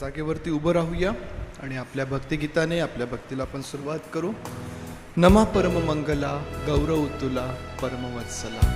जागेवरती उभं राहूया आणि आपल्या भक्तिगीताने आपल्या भक्तीला आपण सुरुवात करू. नमा परम मंगला गौरव तुला परमवत्सला.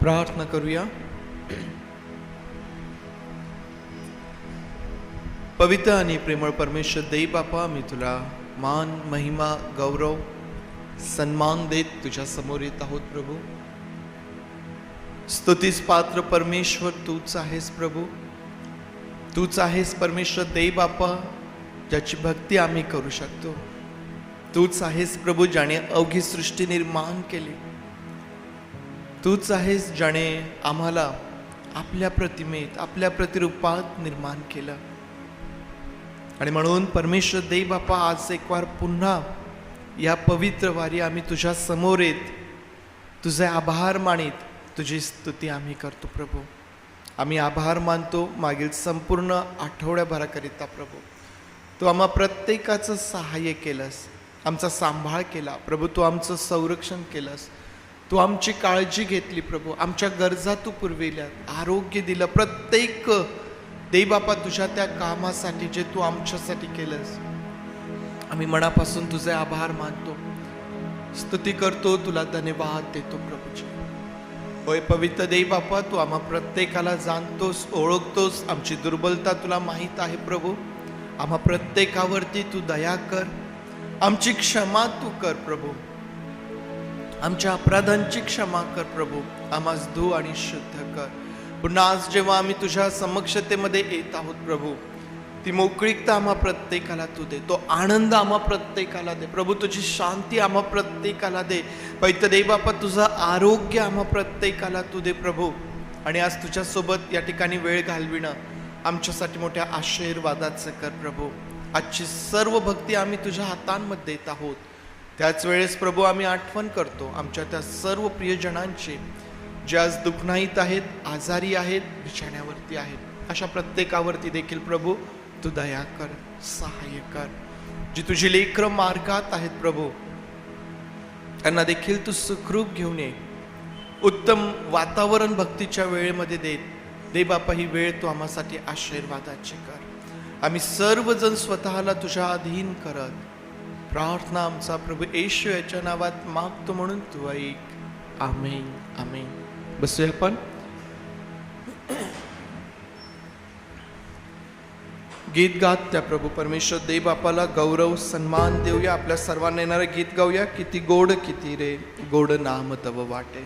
प्रार्थना करूया. पवित्र आणि प्रेमळ परमेश्वर देव बापा, मी तुला मान महिमा गौरव सन्मान देत तुझ्या समोर येत आहोत प्रभू. स्तुतीस पात्र परमेश्वर तूच आहेस प्रभू. तूच आहेस परमेश्वर देव बापा, ज्याची भक्ती आम्ही करू शकतो. तूच आहेस प्रभू ज्याने अवघी सृष्टी निर्माण केली. तूच आहेस ज्याने आम्हाला आपल्या प्रतिमेत आपल्या प्रतिरूपात निर्माण केलं. आणि म्हणून परमेश्वर देव बापा, आज एक वार पुन्हा या पवित्र वारी आम्ही तुझ्या समोर येत तुझे आभार मानित तुझी स्तुती आम्ही करतो प्रभू. आम्ही आभार मानतो मागील संपूर्ण आठवड्याभराकरिता प्रभू. तू आम्हा प्रत्येकाचं सहाय्य केलंस, आमचा सांभाळ केला प्रभू. तू आमचं संरक्षण केलंस, तू आमची काळजी घेतली प्रभू. आमच्या गरजा तू पुरविल्या, आरोग्य दिलं. प्रत्येक देवबापा तुझ्या त्या कामासाठी जे तू आमच्यासाठी केलंस, आम्ही मनापासून तुझे आभार मानतो, स्तुती करतो, तुला धन्यवाद देतो प्रभूजी. होय पवित्र देवबापा, तू आम्हा प्रत्येकाला जाणतोस, ओळखतोस. आमची दुर्बलता तुला माहीत आहे प्रभू. आम्हा प्रत्येकावरती तू दया कर, आमची क्षमा तू कर प्रभू. आमच्या अपराधांची क्षमा कर प्रभू. आम्हास धू आणि शुद्ध कर. पुन्हा आज जेव्हा आम्ही तुझ्या समक्षतेमध्ये येत आहोत प्रभू, ती मोकळीकता आम्हा प्रत्येकाला तू दे. तो आनंद आम्हा प्रत्येकाला दे प्रभू. तुझी शांती आम्हा प्रत्येकाला दे. पवित्र देवबापा, तुझं आरोग्य आम्हा प्रत्येकाला तू दे प्रभू. आणि आज तुझ्यासोबत या ठिकाणी वेळ घालविणं आमच्यासाठी मोठ्या आशीर्वादाचं कर प्रभू. आजची सर्व भक्ती आम्ही तुझ्या हातांमध्ये देत आहोत. त्याच वेळेस प्रभू आम्ही आठवण करतो आमच्या त्या सर्व प्रियजनांची जे आज दुःखनाहीत आहेत, आजारी आहेत, बिछाण्यावरती आहेत. अशा प्रत्येकावरती देखील प्रभू तू दया कर, सहाय्य कर. जी तुझी लेकरं मार्गात आहेत प्रभू, त्यांना देखील तू सुखरूप घेऊन ये. उत्तम वातावरण भक्तीच्या वेळेमध्ये दे बापा. ही वेळ तू आम्हासाठी आशीर्वादाची कर. आम्ही सर्वजण स्वतःला तुझ्या अधीन करत प्रार्थना आमचा प्रभू येशू याच्या नावात मागतो, म्हणून तू ऐक. आमेन आमेन. बसूया आपण. गीत गात त्या प्रभू परमेश्वर देव बापाला गौरव सन्मान देऊया. आपल्या सर्वांना येणारं गीत गाऊया. किती गोड किती रे गोड नाम तव वाटे.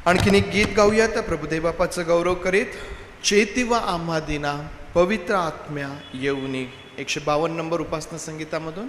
आणखीन एक गीत गाऊया त्या प्रभुदेव बापाचं गौरव करीत. चेतिवा आम्हा दिना पवित्र आत्म्या येऊनी. 152 नंबर उपासना संगीतामधून.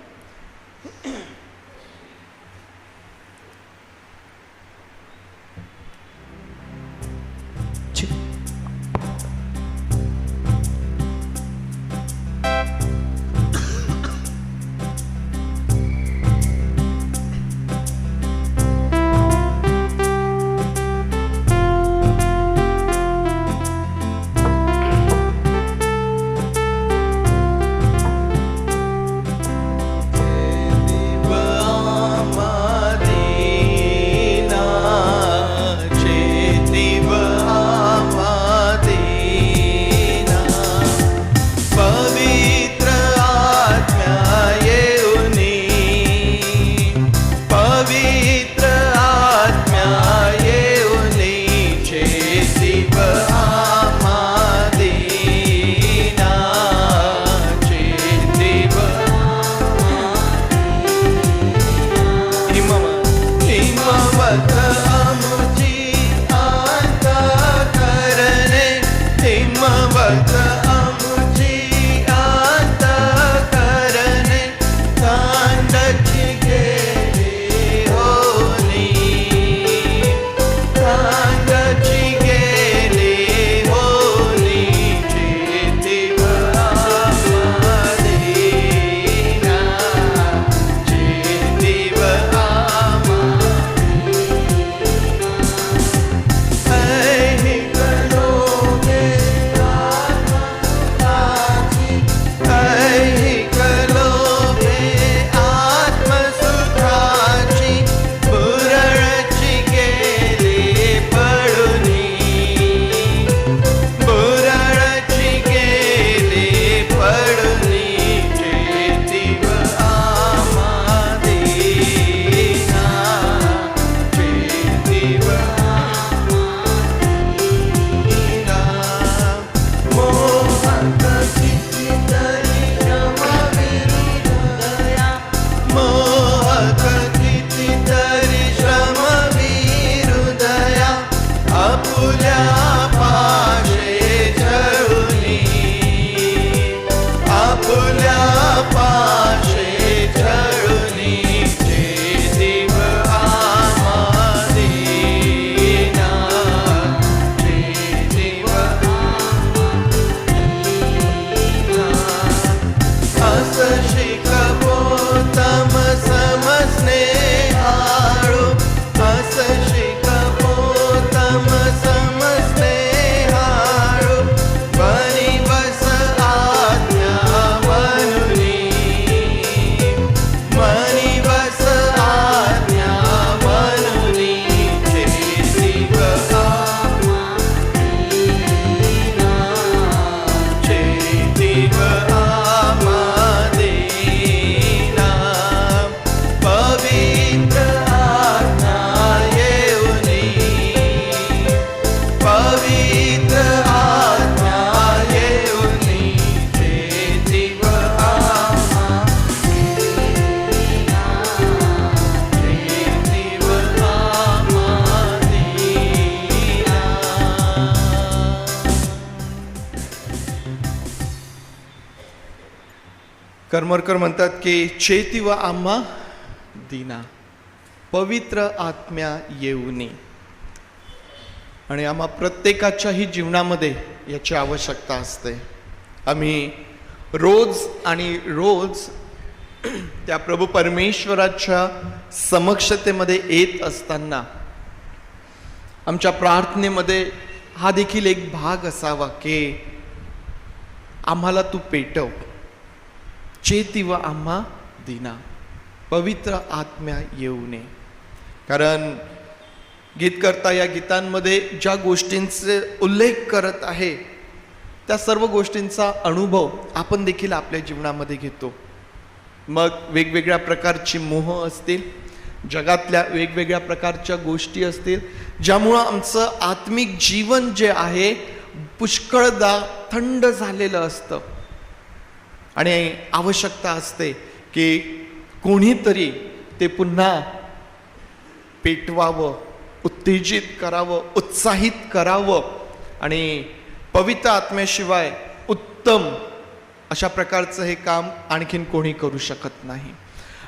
करमरकर म्हणतात की चेती व आम्हा दीना पवित्र आत्म्या येऊनी. आणि आम्हा प्रत्येकाच्याही जीवनामध्ये याची आवश्यकता असते. आम्ही रोज आणि रोज त्या प्रभू परमेश्वराच्या समक्षतेमध्ये येत असताना आमच्या प्रार्थनेमध्ये हा देखील एक भाग असावा की आम्हाला तू पेटव, चेती व आम्हा दीना पवित्र आत्म्या येऊ नये. कारण गीतकर्ता या गीतांमध्ये ज्या गोष्टींचे उल्लेख करत आहे त्या सर्व गोष्टींचा अनुभव आपण देखील आपल्या जीवनामध्ये घेतो. मग वेगवेगळ्या प्रकारची मोह असतील, जगातल्या वेगवेगळ्या प्रकारच्या गोष्टी असतील, ज्यामुळं आमचं आत्मिक जीवन जे आहे पुष्कळदा थंड झालेलं असतं. आणि आवश्यकता असते की कोणीतरी ते पुन्हा पेटवावं, उत्तेजित करावं, उत्साहित करावं. आणि पवित्र आत्म्याशिवाय उत्तम अशा प्रकारचं हे काम आणखीन कोणी करू शकत नाही.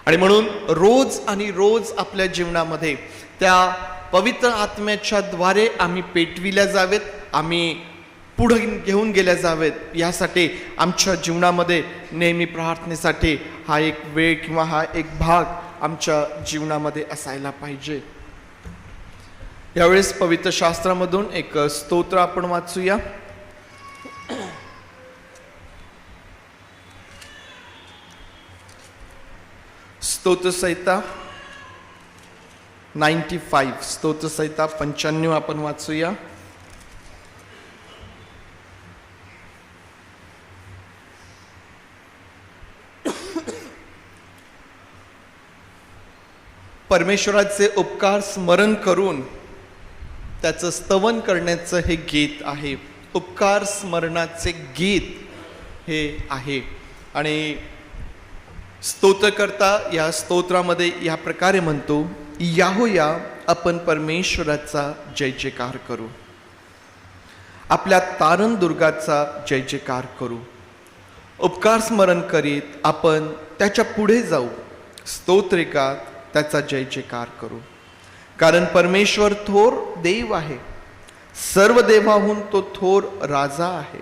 आणि म्हणून रोज आणि रोज आपल्या जीवनामध्ये त्या पवित्र आत्म्याच्या द्वारे आम्ही पेटविल्या जावेत, आम्ही पुढे घेऊन गेल्या जावेत. यासाठी आमच्या जीवनामध्ये नेहमी प्रार्थनेसाठी हा एक वेळ किंवा हा एक भाग आमच्या जीवनामध्ये असायला पाहिजे. यावेळेस पवित्र शास्त्रामधून एक स्तोत्र आपण वाचूया. स्तोत्र संहिता 95, स्तोत्र संहिता 95 आपण वाचूया. परमेश्वराचे उपकार स्मरण करून त्याचं स्तवन करण्याचं हे गीत आहे. उपकार स्मरणाचे गीत हे आहे. आणि स्तोत्रकर्ता या स्तोत्रामध्ये या प्रकारे म्हणतो, याहोया आपण परमेश्वराचा जय जयकार करू, आपल्या तारण दुर्गाचा जय जयकार करू. उपकार स्मरण करीत आपण त्याच्या पुढे जाऊ, स्तोत्रिकात त्याचा जय जयकार करू. कारण परमेश्वर थोर देव आहे, सर्व देवाहून तो थोर राजा आहे.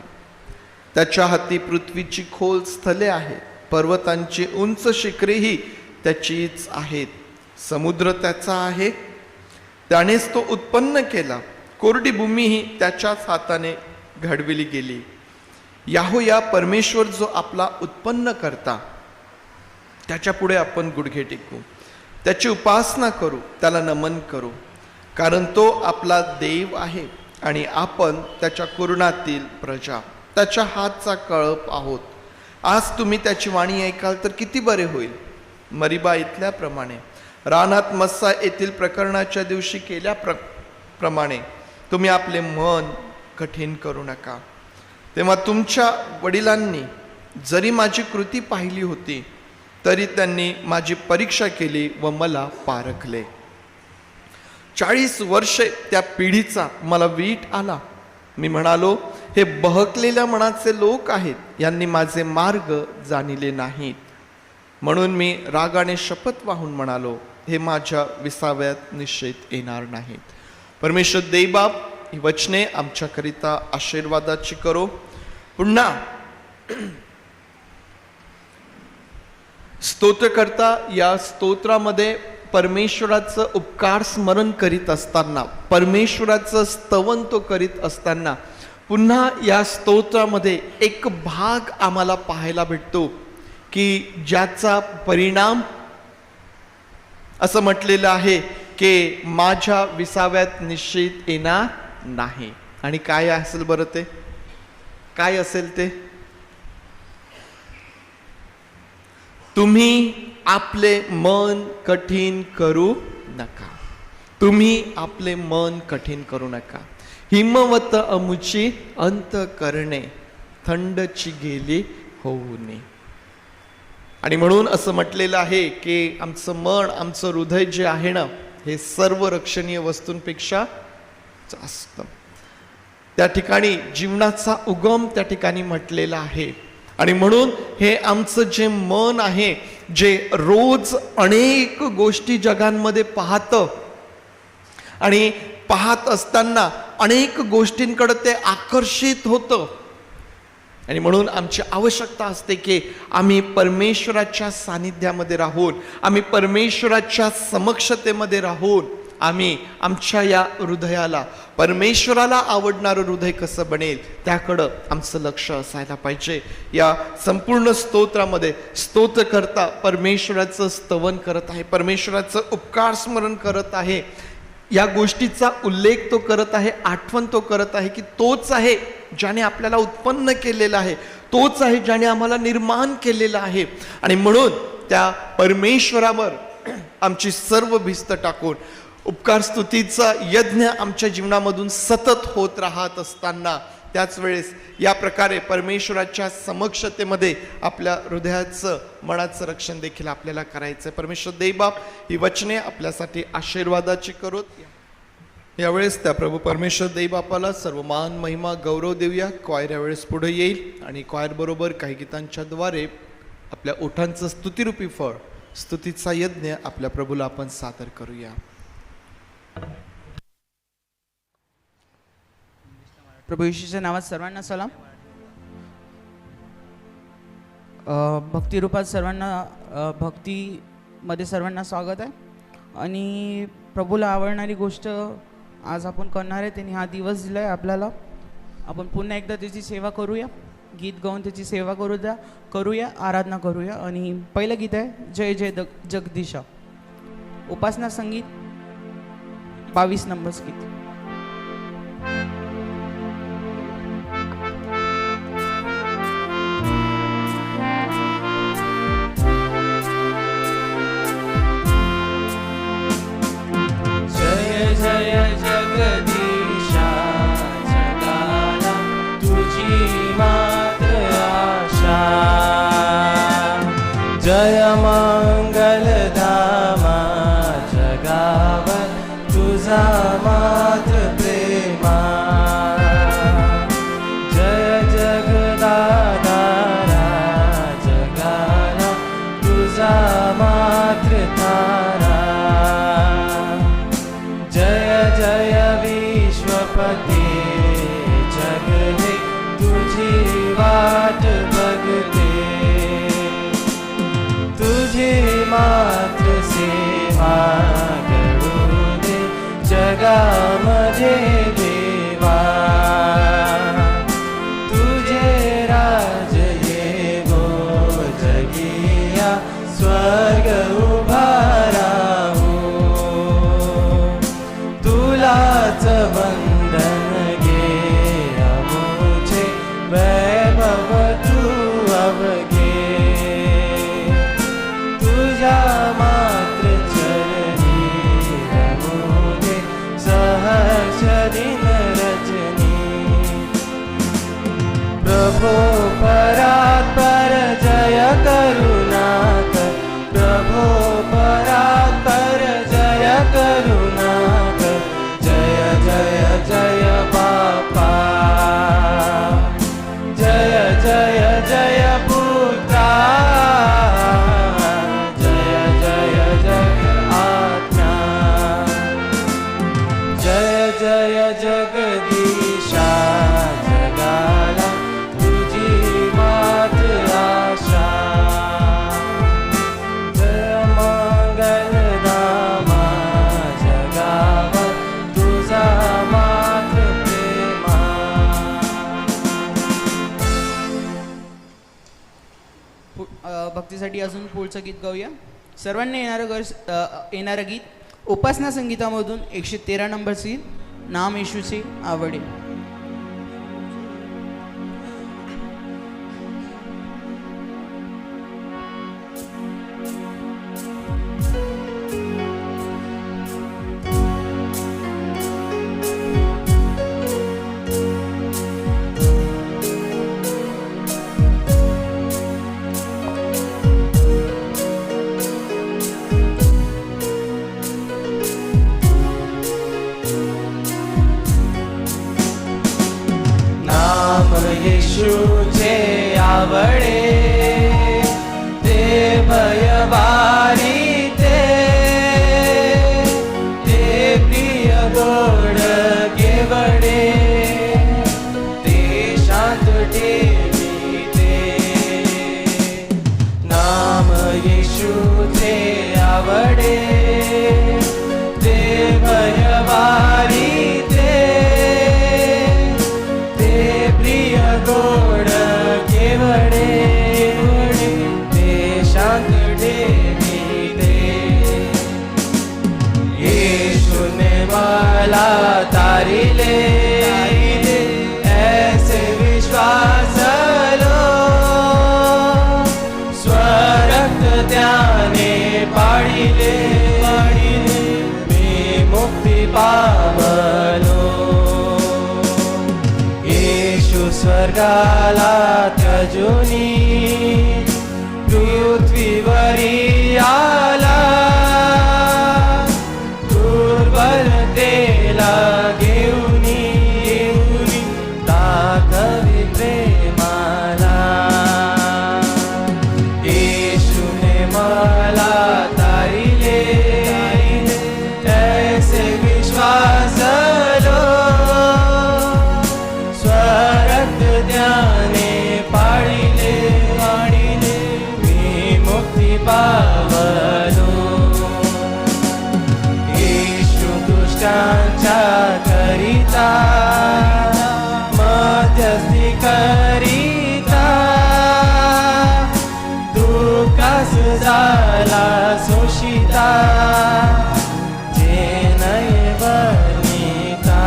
त्याच्या हाती पृथ्वीची खोल स्थले आहेत, पर्वतांची उंच शिखरेही त्याचीच आहेत. समुद्र त्याचा आहे, त्यानेच तो उत्पन्न केला, कोरडी भूमीही त्याच्याच हाताने घडविली गेली. याहोया परमेश्वर जो आपला उत्पन्न करता, त्याच्या पुढे आपण गुडघे टेकू, त्याची उपासना करू, त्याला नमन करू. कारण तो आपला देव आहे आणि आपण त्याच्या कुरणातील प्रजा, त्याच्या हातचा कळप आहोत. आज तुम्ही त्याची वाणी ऐकाल तर किती बरे होईल. मरिबा इथल्याप्रमाणे, रानात मस्सा येथील प्रकरणाच्या दिवशी केल्याप्रमाणे तुम्ही आपले मन कठीण करू नका. तेव्हा तुमच्या वडिलांनी जरी माझी कृती पाहिली होती तरी त्यांनी माझी परीक्षा केली व मला पारखले. 40 वर्षे त्या पिढीचा मला वीट आला. मी म्हणालो, हे बहकलेल्या मनाचे लोक आहेत, यांनी माझे मार्ग जाणिले नाहीत. म्हणून मी रागाने शपथ वाहून म्हणालो, हे माझ्या विसाव्यात निश्चित येणार नाहीत. परमेश्वर देवबाप ही वचने आमच्याकरिता आशीर्वादाची करो. पुन्हा स्तोत्रकर्ता या स्तोत्रामध्ये परमेश्वराचं उपकार स्मरण करीत असताना, परमेश्वराचं स्तवन तो करीत असताना पुन्हा या स्तोत्रामध्ये एक भाग आम्हाला पाहायला भेटतो की ज्याचा परिणाम असं म्हटलेलं आहे की माझ्या विसाव्यात निश्चित येणार नाही. आणि काय असेल बरं ते? काय असेल ते? तुम्ही आपले मन कठीण करू नका. तुम्ही आपले मन कठीण करू नका. हिमवत अमुची अंत करणे, थंडची गेली होऊ नये. आणि म्हणून असं म्हटलेलं आहे की आमचं मन, आमचं हृदय जे आहे ना, हे सर्व रक्षणीय वस्तूंपेक्षा जास्त. त्या ठिकाणी जीवनाचा उगम त्या ठिकाणी म्हटलेला आहे. आणि म्हणून हे आमचं जे मन आहे, जे रोज अनेक गोष्टी जगांमध्ये पाहतं आणि पाहत असताना अनेक गोष्टींकडे ते आकर्षित होतं, आणि म्हणून आमची आवश्यकता असते की आम्ही परमेश्वराच्या सानिध्यामध्ये राहून, आम्ही परमेश्वराच्या समक्षतेमध्ये राहून आम्ही आमच्या या हृदयाला परमेश्वराला आवडणारं हृदय कसं बनेल त्याकडं आमचं लक्ष असायला पाहिजे. या संपूर्ण स्तोत्रामध्ये स्तोत्रकर्ता परमेश्वराचं स्तवन करत आहे, परमेश्वराचं उपकार स्मरण करत आहे, या गोष्टीचा उल्लेख तो करत आहे, आठवण तो करत आहे की तोच आहे ज्याने आपल्याला उत्पन्न केलेलं आहे, तोच आहे ज्याने आम्हाला निर्माण केलेलं आहे. आणि म्हणून त्या परमेश्वरावर आमची सर्व भिस्त टाकून उपकार स्तुतीचा यज्ञ आमच्या जीवनामधून सतत होत राहत असताना त्याच वेळेस या प्रकारे परमेश्वराच्या समक्षतेमध्ये आपल्या हृदयाचं मनाचं रक्षण देखील आपल्याला करायचं आहे. परमेश्वर देवबाप ही वचने आपल्यासाठी आशीर्वादाची करोत. यावेळेस त्या प्रभू परमेश्वर देवबापाला सर्व मान महिमा गौरव देऊया. क्वायर यावेळेस पुढे येईल आणि क्वायर बरोबर काही गीतांच्या द्वारे आपल्या ओठांचं स्तुतिरूपी फळ, स्तुतीचा यज्ञ आपल्या प्रभूला आपण सादर करूया. प्रभू येशूच्या नावात सर्वांना सलाम. भक्तिरूपात सर्वांना भक्तीमध्ये सर्वांना स्वागत आहे. आणि प्रभूला आवडणारी गोष्ट आज आपण करणार आहे, त्यांनी हा दिवस दिला आहे आपल्याला. आपण पुन्हा एकदा त्याची सेवा करूया, गीत गाऊन त्याची सेवा करूया, आराधना करूया. आणि पहिलं गीत आहे जय जय जगदीशा, उपासना संगीत 22 नंबर गीत. जय जय जगदीशा, जगाला तुझी मात्र आशा. जय मंगलधामा, जगावर तुझा मात्र प्रेमा. जय जगदाधारा, जगाला तुझा मात्र तारा. जय जय विश्वपते, जग हे तुझी वाट बघते. तुझी मात्र सेवा करू दे जगामध्ये देवा. तुझे राज येवो जगिया, स्वर्ग उभा राहू. तुलाच वंदन गे अमुचे वैभव तू अवघे. तुझ्या मात्र चरणी रमूदे सहर्ष दिन रजनी. प्रभो परात्पर जय करुणाकर, प्रभो परात्पर जय करुणाकर. जय जय जय बापा, जय जय जय पुत्रा. जय जय जय आज्ञा. जय जय जगदीशा, जगाला तुझी मात्र आशा. जय मंगलधामा, जगावर तुझा मात्र प्रेमा. भक्तीसाठी अजून पुढचं गीत गाऊया. सर्वांनी येणारं गीत उपासना संगीतामधून 113 नंबरचं गीत, नाम येशूचे आवडे. ते भयवारी ते प्रिय गोड केवडे ते शांत ठेविते येशूने मला तारिले ऐसे विश्वास लो स्वरक्त त्याने पाडिले मी मुक्ती पावलो येशू स्वर्गाला त्यजुनी पृथ्वीवरी आला दुर्बलतेला घेऊनी दाखवी प्रेमाला येशूने मला तारिले ऐसे विश्वास लो स्वरक्त त्याने पाडिले मी मुक्ती पावलो येशू दुष्टांच्या करिता मध्यस्थी करिता दुःखास झाला शोषिता जे नाही वर्णिता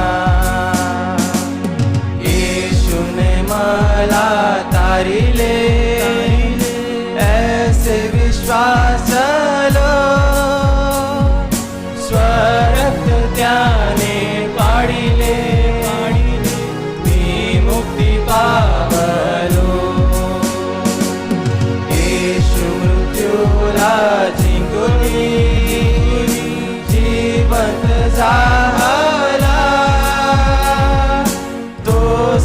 येशूने मला तारिले ऐसे विश्वास लो स्वरक्त त्याने पाडिले मी मुक्ती पावलो येशू मृत्यूला जिंकूनी जिवंत झाला तो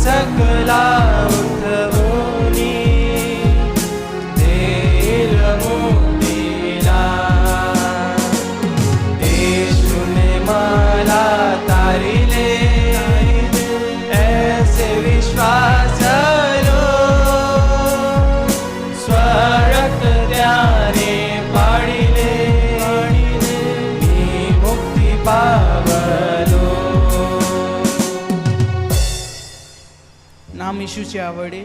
सकला उठवूनी देईल मुक्तीला येशूने मला तारिले ऐसे विश्वास लो स्वरक्त त्याने पाडिले मी मुक्ती पावलो नाम येशूची आवडे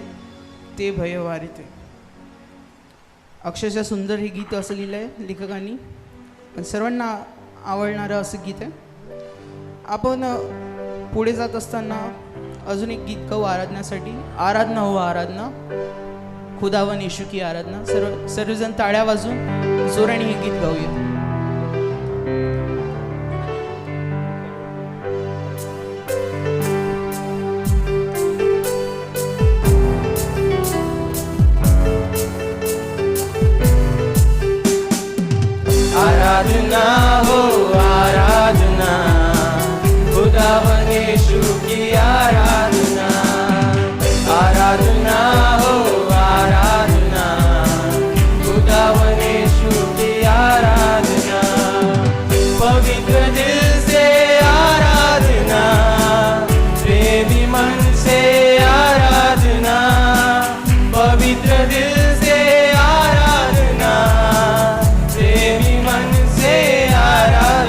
ते भय वारिते. अक्षरशः सुंदर हे गीत असं लिहिलं आहे लेखकांनी आणि सर्वांना आवडणारं असं गीत आहे. आपण पुढे जात असताना अजून एक गीत गाऊ आराधनासाठी. आराधना हो आराधना, खुदावन येशू की आराधना. सर्वजण टाळ्या वाजून जोराने हे गीत गाऊया. आराधना हो आराधना खुदावन येशू की आराधना आराधना हो आराधना खुदावन येशू की आराधना पवित्र दिल से आराधना प्रेमी मन से आराधना पवित्र दिल से आराधना प्रेमी मन से आराधना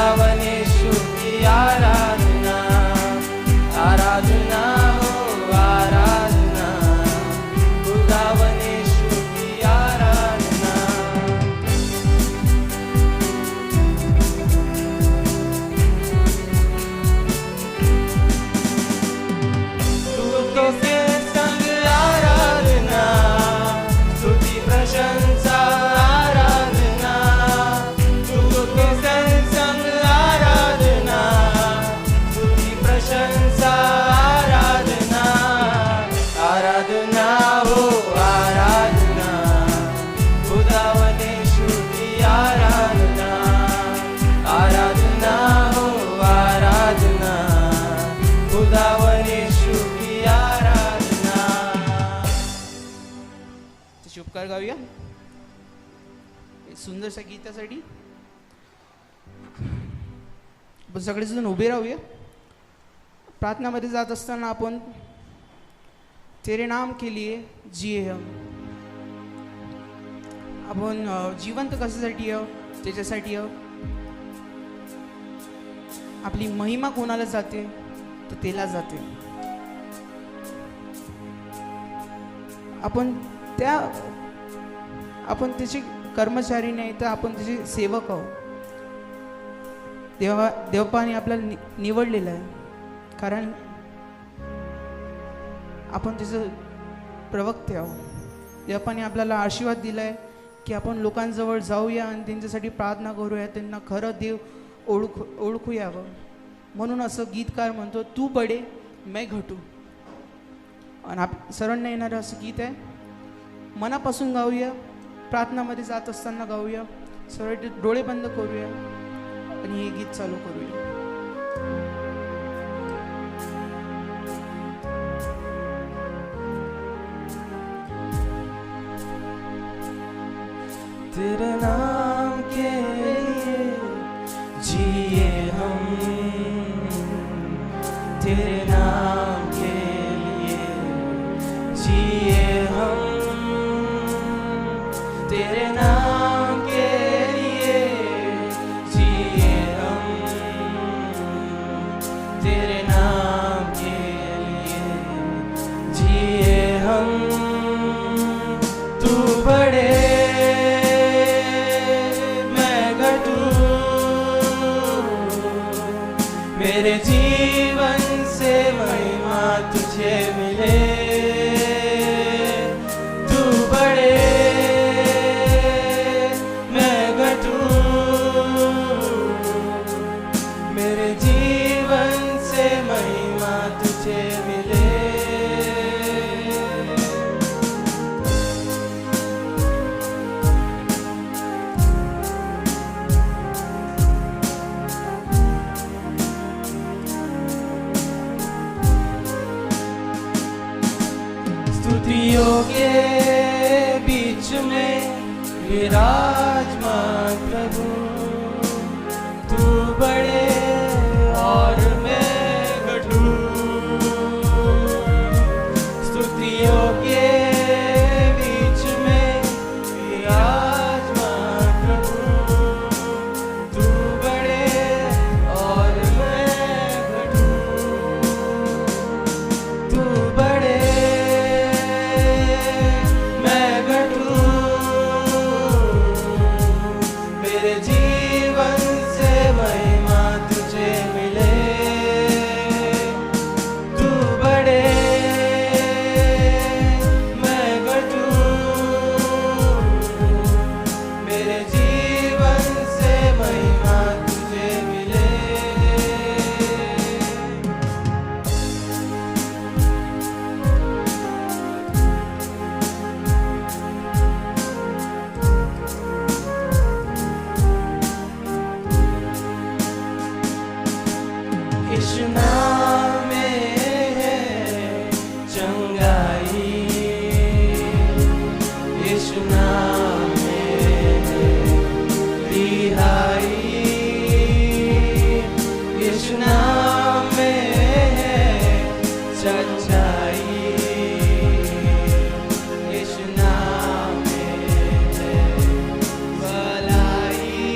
खुदावने स्तुति आराधना आराधना हो आराधना खुदावने स्तुति आराधना दूतों के संग आराधना स्तुति प्रशंसा आराधना दूतों के संग आराधना स्तुति प्रशंसा आराधना आराधना हो आराधना खुदावने स्तुति आराधना आराधना हो आराधना खुदावने स्तुति आराधना शुभकार गाऊया सुंदरशा गीतासाठी. आपण सगळेजण उभे राहूया. प्रार्थनामध्ये जात असताना आपण तेरे नाम के लिए जिये हम. आपण जिवंत कशासाठी आहो? त्याच्यासाठी आहो. आपली महिमा कोणाला जाते? तर त्याला जाते. आपण त्याचे कर्मचारी नाही तर आपण त्याचे सेवक आहोत. देवपाने आपल्याला निवडलेलं आहे, कारण आपण त्याचं प्रवक्ते आहोत. देवपाने आपल्याला आशीर्वाद दिला आहे की आपण लोकांजवळ जाऊया आणि त्यांच्यासाठी प्रार्थना करूया, त्यांना खरं देव ओळखू यावं. म्हणून असं गीतकार म्हणतो, तू बडे मैं घटू. आणि सर्वांना येणारं असं गीत आहे. मनापासून गाऊया. प्रार्थनामध्ये जात असताना गाऊया. सर्व डोळे बंद करूया आणि हे गीत चालू करूया. तेरे नाम के लिए जिए हम तेरे नाम के लिए जिए हम तेरे नाम के लिए जिए हम तेरे नाम के लिए जिए हम तू बड़े मैं घटू मेरे जीवन से महिमा तुझे मिले तू बड़े मेरे जीवन से महिमा तुझे मिले स्तुतियों के बीच में विराजमान प्रभु तू बड़े और मैं घटू स्तुतियों के बीच में विराजमान प्रभु तू बड़े और मैं घटू तू बड़े मैं घटू मेरे जीवन से महिमा तुझे मिले तू बड़े मैं घटू मेरे जीवन से महिमा तुझे मिले यीशु नाम में है चंगाई यीशु नाम में है रिहाई यीशु नाम में है सच्चाई यीशु नाम में है भलाई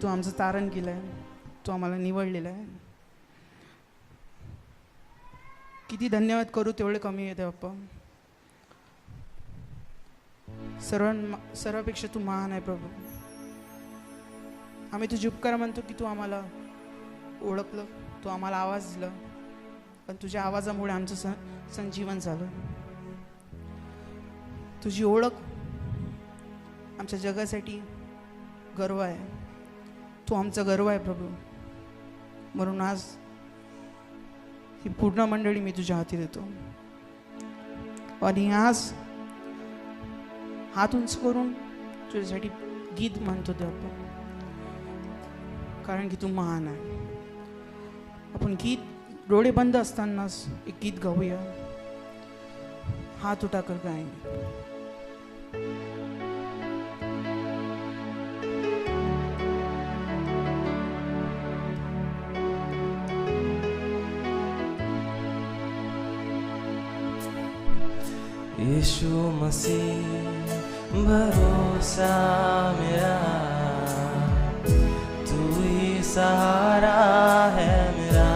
तू आमचं तारण केलं आहे, तू आम्हाला निवडलेलं आहे. किती धन्यवाद करू तेवढे कमी येते बाप्पा. सर्वापेक्षा तू महान आहे प्रभू. आम्ही तुझे उपकार म्हणतो की तू आम्हाला ओळखलं, तू आम्हाला आवाज दिला, पण तुझ्या आवाजामुळे आमचं संजीवन झालं. तुझी ओळख आमच्या जगासाठी गर्व आहे. तू आमचा गर्व आहे प्रभू. म्हणून आज ही पूर्ण मंडळी मी तुझ्या हाती देतो. आणि आज हात उंच करून तुझ्यासाठी गीत म्हणतो ते आपण, कारण की तू महान आहे. आपण गीत डोळे बंद असतानाच एक गीत गाऊया. हात उठाकर गाएंगे. यीशु मसीह भरोसा मेरा, तू ही सहारा है मेरा.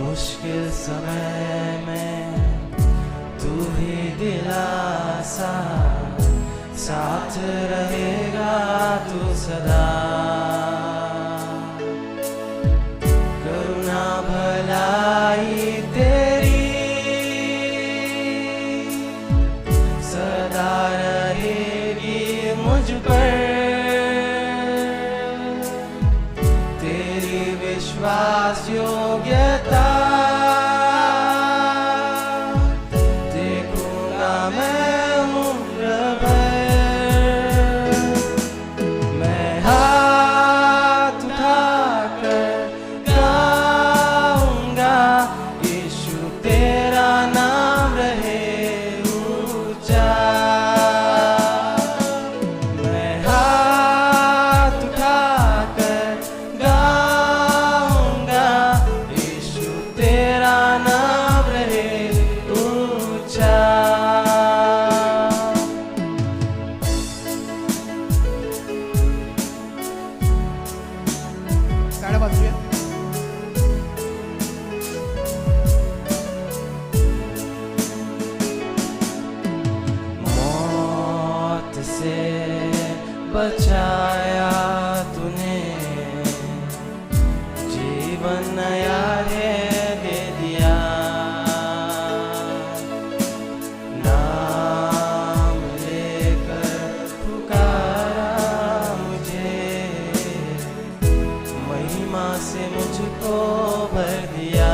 मुश्किल समय में तू ही दिलासा, साथ रहेगा तू सदा. करुणा भलाई तेरी सदा रहेगी मुझ पर. तेरी विश्वास योग्यता देखूंगा मैं उम्र भर. मैं हाथ उठाकर गाऊंगा, यीशु तेरा नाम रहे ऊंचा. मैं हाथ उठाकर गाऊंगा, यीशु तेरा नाम रहे ऊंचा. टाळ्या वाजूया. मौत से बचाया तूने, जीवन नया है दे दिया. नाम लेकर पुकारा मुझे, महिमा से मुझको भर दिया.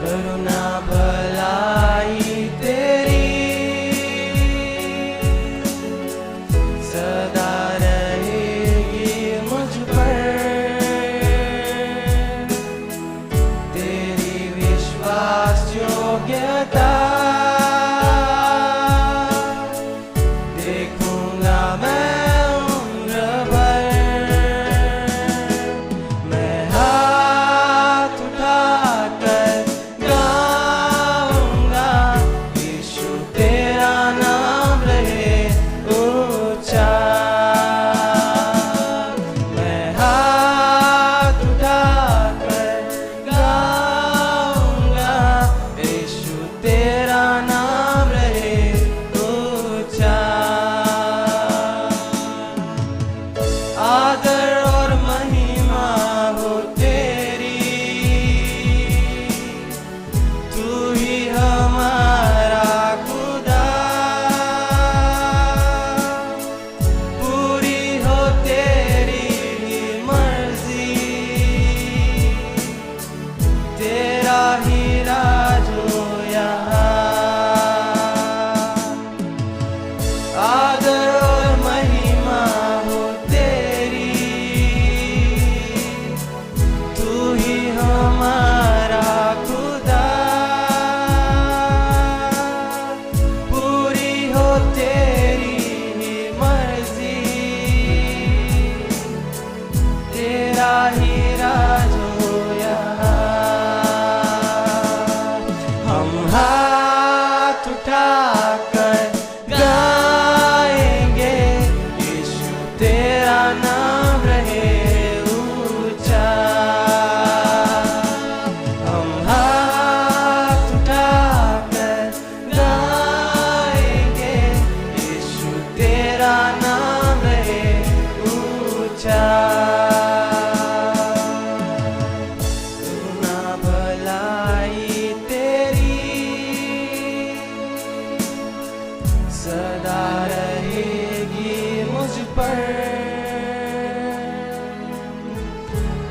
करुणा भलाई तेरी सदा रहेगी मुझ पर. तेरी विश्वास योग्यता देखूंगा मैं उम्र भर. मैं हाथ उठाकर गाऊंगा, यीशु तेरा नाम रहे ऊंचा. मैं हाथ उठाकर गाऊंगा, यीशु तेरा नाम रहे ऊंचा. आदर और महिमा हो तेरी, तू ही हमारा खुदा. पूरी हो तेरी ही मर्जी, तेरा ही राज हो यहाँ. आदर और महिमा हो तेरी,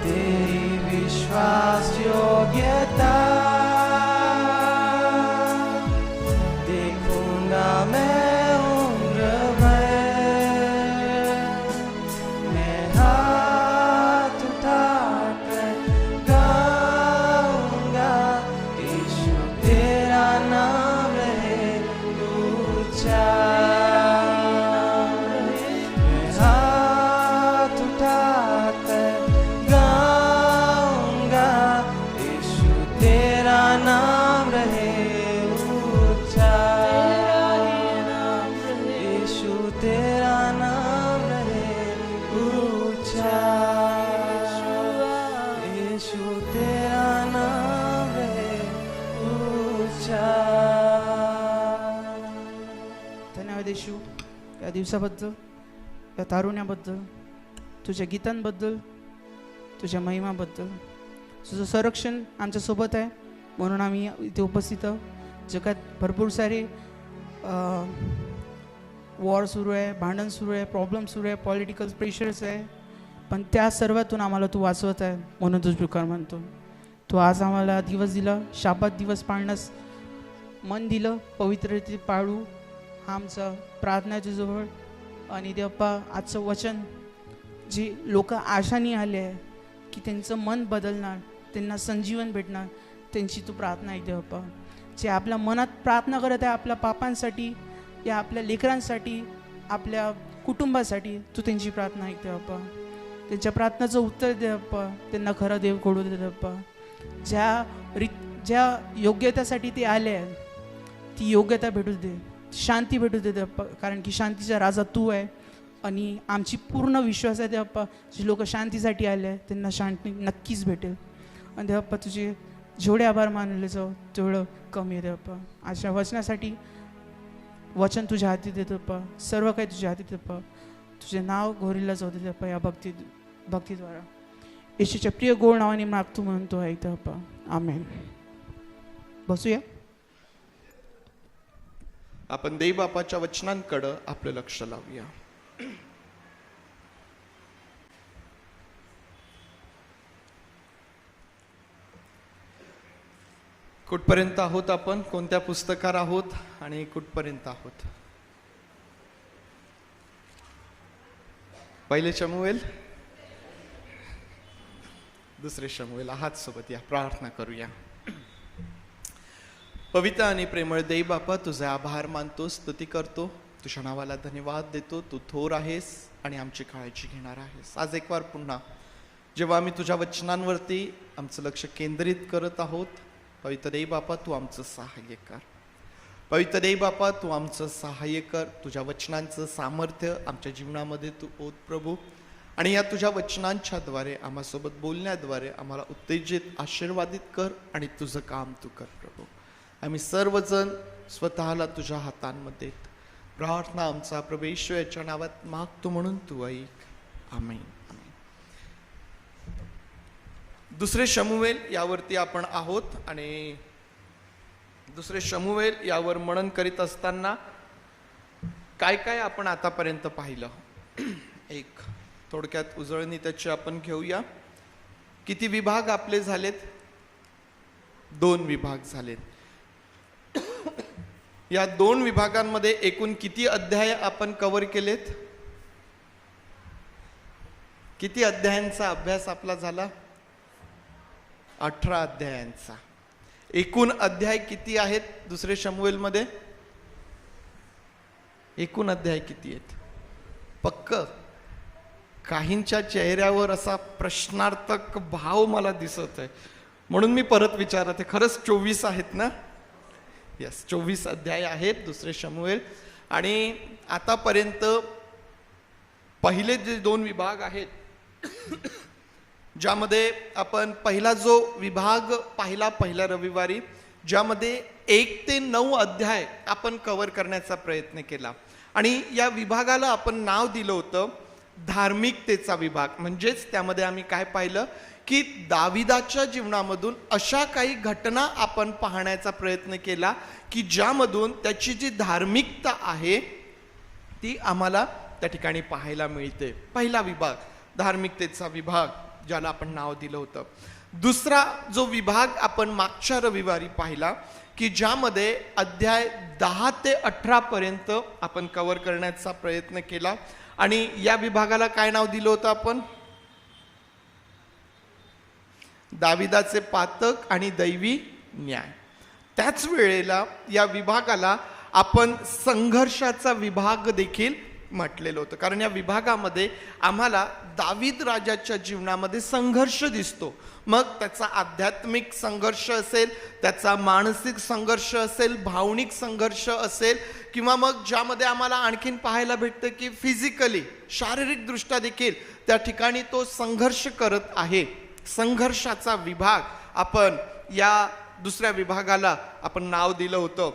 तेरी विश्वास योग्यता देखूंगा मैं उम्र भर। मैं हाथ उठाकर गाऊंगा, यीशु तेरा नाम रहे ऊंचा। मैं हाथ उठाकर गाऊंगा, यीशु तेरा नाम रहे ऊंचा। यीशु तेरा नाम रहे ऊंचा। यीशु तेरा नाम रहे ऊंचा। धन्यवाद येशू या दिवसाबद्दल, या तारुण्याबद्दल, तुझ्या गीतांबद्दल, तुझ्या महिमाबद्दल. तुझं संरक्षण आमच्यासोबत आहे म्हणून आम्ही इथे उपस्थित आहोत. जगात भरपूर सारे वॉर सुरू आहे, भांडण सुरू आहे, प्रॉब्लेम सुरू आहे, पॉलिटिकल प्रेशर्स आहे, पण त्या सर्वातून आम्हाला तू वाचवत आहे म्हणून तुझ प्रकार म्हणतो. तू आज आम्हाला दिवस दिला, शाबात दिवस पाळण्यास मन दिलं, पवित्रते पाळू हा आमचा प्रार्थना आहे तुझ्याजवळ. आणि देवप्पा आजचं वचन जे लोक आशाने आले आहे की त्यांचं मन बदलणार, त्यांना संजीवन भेटणार, त्यांची तू प्रार्थना आहे देवप्पा. जे आपल्या मनात प्रार्थना करत आहे आपल्या पापांसाठी, या आपल्या लेकरांसाठी, आपल्या कुटुंबासाठी, तू त्यांची प्रार्थना ऐकते बाप्पा. त्यांच्या प्रार्थनाचं उत्तर दे बाप्पा, त्यांना खरं देव घडू दे बाप्पा. ज्या योग्यतेसाठी ते आले आहे ती योग्यता भेटू दे, शांती भेटू दे बाप्पा, कारण की शांतीचा राजा तू आहे. आणि आमची पूर्ण विश्वास आहे देवप्पा, जे लोक शांतीसाठी आले आहे त्यांना शांती नक्कीच भेटेल. आणि देवप्पा तुझे जेवढे आभार मानले जाऊ तेवढं कमी आहे देवप्पा. अशा वचनासाठी वचन तुझ्या हाती देतो पा, सर्व काही तुझ्या हाती देतो पा. तुझे नाव घोरीला जाऊ दे पा या भक्तीद्वारा. येशूच्या प्रिय गोड नावाने मागतो म्हणतो ऐकतो पा. आमेन. बसूया. आपण देवबापाच्या वचनांकडं आपलं लक्ष लावूया. कुठपर्यंत आहोत आपण, कोणत्या पुस्तकार आहोत आणि कुठपर्यंत आहोत? पहिले शमूएल, दुसरे शमूएल आहात सोबत. या प्रार्थना करूया. पवित्र आणि प्रेमळ देव बापा, तुझे आभार मानतो, स्तुती करतो, तुझ्या नावाला धन्यवाद देतो. तू थोर आहेस आणि आमची काळजी घेणार आहेस. आज एक वार पुन्हा जेव्हा आम्ही तुझ्या वचनांवरती आमचं लक्ष केंद्रित करत आहोत, पवित्र देव बापा तू आमचं सहाय्य कर. पवित्र देव बापा तू आमचं सहाय्य कर. तुझ्या वचनांचं सामर्थ्य आमच्या जीवनामध्ये तू ओत प्रभू. आणि या तुझ्या वचनांच्याद्वारे आम्हासोबत बोलण्याद्वारे आम्हाला उत्तेजित, आशीर्वादित कर आणि तुझं काम तू कर प्रभू. आम्ही सर्वजण स्वतःला तुझ्या हातांमध्ये प्रार्थना आमचा प्रभू येशू याच्या नावात मागतो म्हणून तू ऐक. आमेन. दुसरे शमूएल यावरती आपण आहोत आणि दुसरे शमूएल यावर मनन करीत असताना काय काय आपण आतापर्यंत पाहिलं, एक थोडक्यात उजळणी त्याची आपण घेऊया. किती विभाग आपले झालेत? 2 विभाग झालेत. या 2 विभागांमध्ये एकूण किती अध्याय आपण कव्हर केलेत? किती अध्यायांचा अभ्यास आपला झाला? 18 अध्यायांचा. एकूण अध्याय किती आहेत दुसरे शमूएल मध्ये? एकूण अध्याय किती आहेत? पक्क काहींच्या चेहऱ्यावर असा प्रश्नार्थक भाव मला दिसत आहे, म्हणून मी परत विचारत आहे. खरंच 24 आहेत ना? यस, 24 अध्याय आहेत दुसरे शमूएल. आणि आतापर्यंत पहिले जे 2 विभाग आहेत, ज्यामध्ये आपण पहिला जो विभाग पाहिला पहिल्या रविवारी, ज्यामध्ये 1 ते 9 अध्याय आपण कव्हर करण्याचा प्रयत्न केला. आणि या विभागाला आपण नाव दिलं होतं धार्मिकतेचा विभाग. म्हणजेच त्यामध्ये आम्ही काय पाहिलं की दाविदाच्या जीवनामधून अशा काही घटना आपण पाहण्याचा प्रयत्न केला की ज्यामधून त्याची जी धार्मिकता आहे ती आम्हाला त्या ठिकाणी पाहायला मिळते. पहिला विभाग धार्मिकतेचा विभाग, ज्याला आपण नाव दिलं होतं. दुसरा जो विभाग आपण मागच्या रविवारी पाहिला की ज्यामध्ये अध्याय 10 ते 18 पर्यंत आपण कव्हर करण्याचा प्रयत्न केला. आणि या विभागाला काय नाव दिलं होतं आपण? दाविदाचे पातक आणि दैवी न्याय. त्याच वेळेला या विभागाला आपण संघर्षाचा विभाग देखील म्हटलेलं होतं, कारण या विभागामध्ये आम्हाला दावीद राजाच्या जीवनामध्ये संघर्ष दिसतो. मग त्याचा आध्यात्मिक संघर्ष असेल, त्याचा मानसिक संघर्ष असेल, भावनिक संघर्ष असेल, किंवा मग ज्यामध्ये आम्हाला आणखीन पाहायला भेटतं की फिजिकली शारीरिकदृष्ट्या देखील त्या ठिकाणी तो संघर्ष करत आहे. संघर्षाचा विभाग आपण या दुसऱ्या विभागाला आपण नाव दिलं होतं.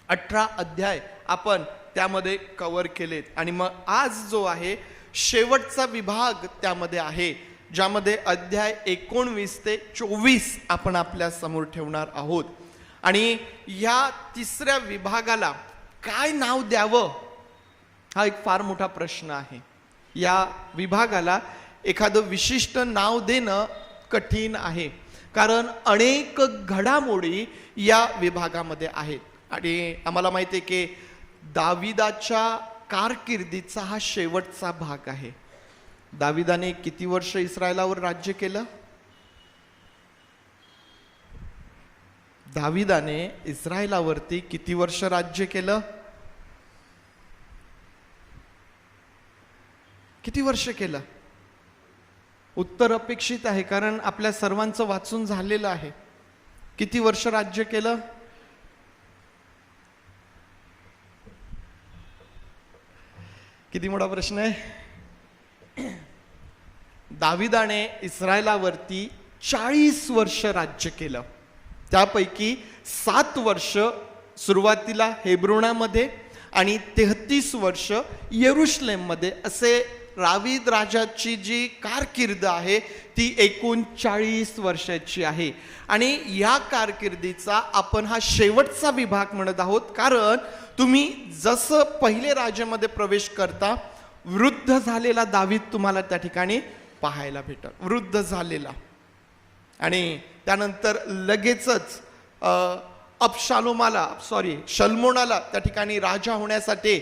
18 अध्याय आपण त्यामध्ये कव्हर केलेत. आणि मग आज जो आहे शेवटचा विभाग त्यामध्ये आहे, ज्यामध्ये अध्याय 19 ते 24 आपण आपल्या समोर ठेवणार आहोत. आणि या तिसऱ्या विभागाला काय नाव द्यावं हा एक फार मोठा प्रश्न आहे. या विभागाला एखादं विशिष्ट नाव देणं कठीण आहे, कारण अनेक घडामोडी या विभागामध्ये आहेत. आणि आम्हाला माहिती आहे की दाविदाच्या कारकिर्दीचा हा शेवटचा भाग आहे. दाविदाने किती वर्ष इस्रायलावर राज्य केलं? दाविदाने इस्रायलावरती किती वर्ष राज्य केलं? किती वर्ष केलं? उत्तर अपेक्षित आहे, कारण आपल्या सर्वांचं वाचून झालेलं आहे. किती वर्ष राज्य केलं? किती मोठा प्रश्न आहे. दाविदाने इस्रायलावरती 40 वर्ष राज्य केलं. त्यापैकी 7 वर्ष सुरुवातीला हेब्रोनामध्ये आणि 33 वर्ष यरुशलेममध्ये, असे दावीद राजाची जी कारकीर्द आहे ती एकूण 40 वर्षाची आहे. आणि या कारकिर्दीचा आपण हा शेवटचा विभाग म्हणत आहोत, कारण तुम्ही जसं पहिले राज्यामध्ये प्रवेश करता वृद्ध झालेला दावीद तुम्हाला त्या ठिकाणी पाहायला भेटल, वृद्ध झालेला. आणि त्यानंतर लगेचच शल्मोनाला त्या ठिकाणी राजा होण्यासाठी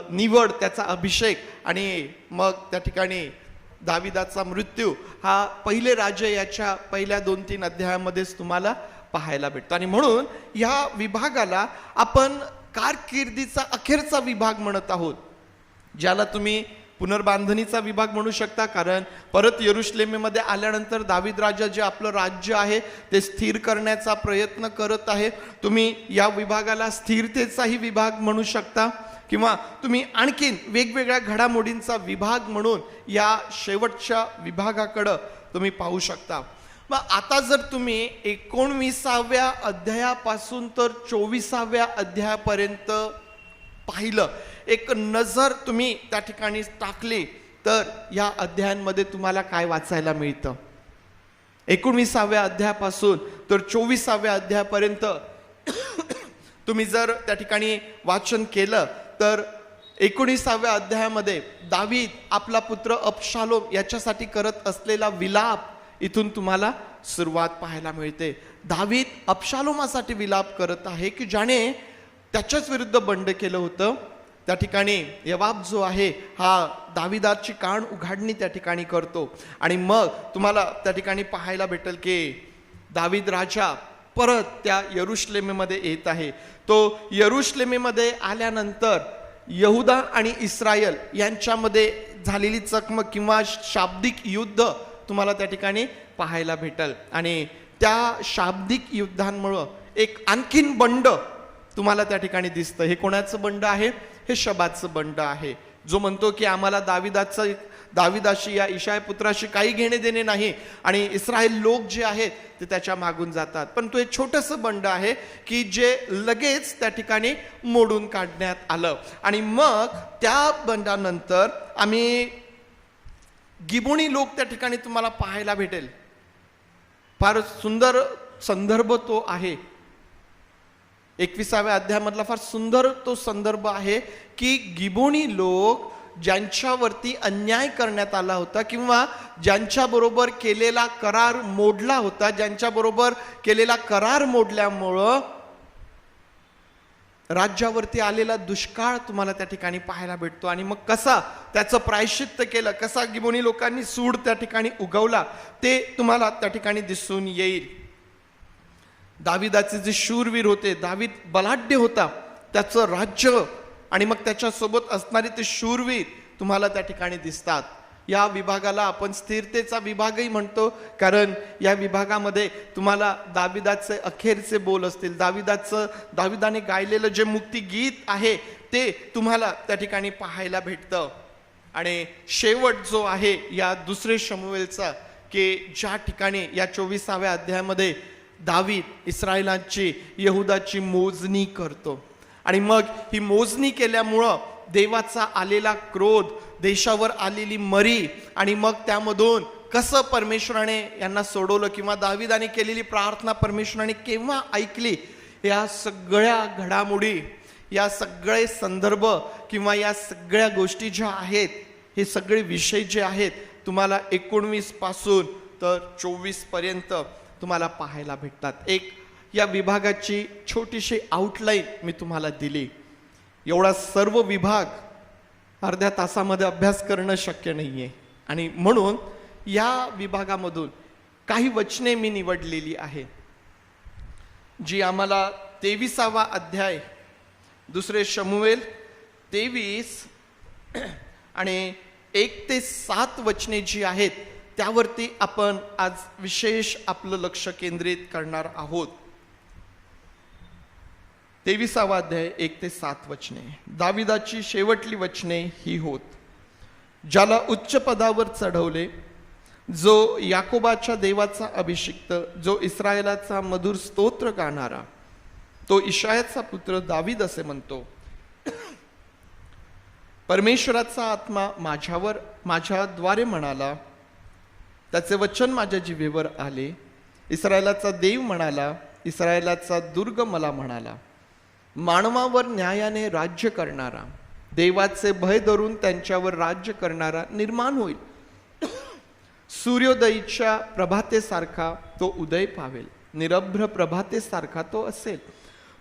निवड, त्याचा अभिषेक, आणि मग त्या ठिकाणी दाविदाचा मृत्यू हा पहिले राजे याच्या पहिल्या 2-3 अध्यायामध्येच तुम्हाला पाहायला भेटतो. आणि म्हणून या विभागाला आपण कारकिर्दीचा अखेरचा विभाग म्हणत आहोत, ज्याला तुम्ही पुनर्बांधणीचा विभाग म्हणू शकता, कारण परत यरुशलेमेमध्ये आल्यानंतर दावीद राजा जे आपलं राज्य आहे ते स्थिर करण्याचा प्रयत्न करत आहे. तुम्ही या विभागाला स्थिरतेचाही विभाग म्हणू शकता, किंवा तुम्ही आणखीन वेगवेगळ्या घडामोडींचा विभाग म्हणून या शेवटच्या विभागाकडं तुम्ही पाहू शकता. मग आता जर तुम्ही 19व्या अध्यायापासून तर 24व्या अध्यायापर्यंत पाहिलं, एक नजर तुम्ही त्या ठिकाणी टाकली, तर या अध्यायांमध्ये तुम्हाला काय वाचायला मिळतं? 19व्या अध्यायापासून तर 24व्या अध्यायापर्यंत तुम्ही जर त्या ठिकाणी वाचन केलं तर 19व्या अध्यायामध्ये दावीद आपला पुत्र अबशालोम याच्यासाठी करत असलेला विलाप इथून तुम्हाला सुरुवात पाहायला मिळते. दावीद अबशालोमासाठी विलाप करत आहे की ज्याने त्याच्याच विरुद्ध बंड केलं होतं. त्या ठिकाणी यवाब जो आहे हा दाविदाची कान उघाडणी त्या ठिकाणी करतो. आणि मग तुम्हाला त्या ठिकाणी पाहायला भेटेल की दावीद राजा परत त्या यरुशलेमेमध्ये येत आहे. तो यरुशलेमेमध्ये आल्यानंतर यहुदा आणि इस्रायल यांच्यामध्ये झालेली चकमक किंवा शाब्दिक युद्ध तुम्हाला त्या ठिकाणी पाहायला भेटेल. आणि त्या शाब्दिक युद्धांमुळं एक आणखीन बंड तुम्हाला त्या ठिकाणी दिसतं. हे कोणाचं बंड आहे? हे शबाचं बंड आहे, जो म्हणतो की आम्हाला दाविदाशी या इशाय पुत्राशी काही घेणे देणे नाही, आणि इस्रायल लोक जे आहेत ते त्याच्या मागून जातात. पण तो एक छोटंसं बंड आहे की जे लगेच त्या ठिकाणी मोडून काढण्यात आलं. आणि मग त्या बंडानंतर आम्ही गिबोनी लोक त्या ठिकाणी तुम्हाला पाहायला भेटेल. फार सुंदर संदर्भ तो आहे. 21व्या अध्यायामधला फार सुंदर तो संदर्भ आहे की गिबोनी लोक ज्यांच्यावरती अन्याय करण्यात आला होता किंवा ज्यांच्याबरोबर केलेला करार मोडला होता, ज्यांच्याबरोबर केलेला करार मोडल्यामुळं राज्यावरती आलेला दुष्काळ तुम्हाला त्या ठिकाणी पाहायला भेटतो. आणि मग कसा त्याचं प्रायश्चित्त केलं, कसा गिबोनी लोकांनी सूड त्या ठिकाणी उगवला, ते तुम्हाला त्या ठिकाणी दिसून येईल. दाविदाचे जे शूरवीर होते, दावीद बलाढ्य होता, त्याचं राज्य आणि मग त्याच्यासोबत असणारे ते शूरवीर तुम्हाला त्या ठिकाणी दिसतात. या विभागाला आपण स्थिरतेचा विभागही म्हणतो, कारण या विभागामध्ये तुम्हाला दाविदाचे अखेरचे बोल असतील, दाविदाने गायलेलं जे मुक्ती गीत आहे ते तुम्हाला त्या ठिकाणी पाहायला भेटतं. आणि शेवट जो आहे या दुसरे शमूएलचा, की ज्या ठिकाणी या 24व्या अध्यायामध्ये दावीद इस्रायलाची, यहुदाची मोजणी करतो. आणि मग ही मोजणी केल्यामुळं देवाचा आलेला क्रोध, देशावर आलेली मरी, आणि मग त्यामधून कसं परमेश्वराने यांना सोडवलं किंवा दाविदाने केलेली प्रार्थना परमेश्वराने केव्हा ऐकली, या सगळ्या घडामोडी, या सगळे संदर्भ किंवा या सगळ्या गोष्टी ज्या आहेत, हे सगळे विषय जे आहेत तुम्हाला 19 पासून तर 24 पर्यंत तुम्हाला पाहायला भेटतात. एक या विभागाची छोटीशी आउटलाईन मी तुम्हाला दिली. एवढा सर्व विभाग अर्ध्या तासामध्ये अभ्यास करणं शक्य नाहीये, आणि म्हणून या विभागामधून काही वचने मी निवडलेली आहे, जी आम्हाला 23वा अध्याय, दुसरे शमूएल 23 आणि 1 ते 7 वचने जी आहेत त्यावरती आपण आज विशेष आपलं लक्ष केंद्रित करणार आहोत. 23वा अध्याय 1 ते 7 वचने. दाविदाची शेवटली वचने ही होत. ज्याला उच्च पदावर चढवले, जो याकोबाच्या देवाचा अभिषिक्त, जो इस्रायलाचा मधुर स्तोत्र गाणारा, तो इशायाचा पुत्र दावीद असे म्हणतो, परमेश्वराचा आत्मा माझ्याद्वारे म्हणाला, त्याचे वचन माझ्या जिभेवर आले. इस्रायलाचा देव म्हणाला, इस्रायलाचा दुर्ग मला म्हणाला, मानवावर न्यायाने राज्य करणारा, देवाचे भय धरून त्यांच्यावर राज्य करणारा निर्माण होईल. सूर्योदयीच्या प्रभातेसारखा तो उदय पावेल, निरभ्र प्रभातेसारखा तो असेल.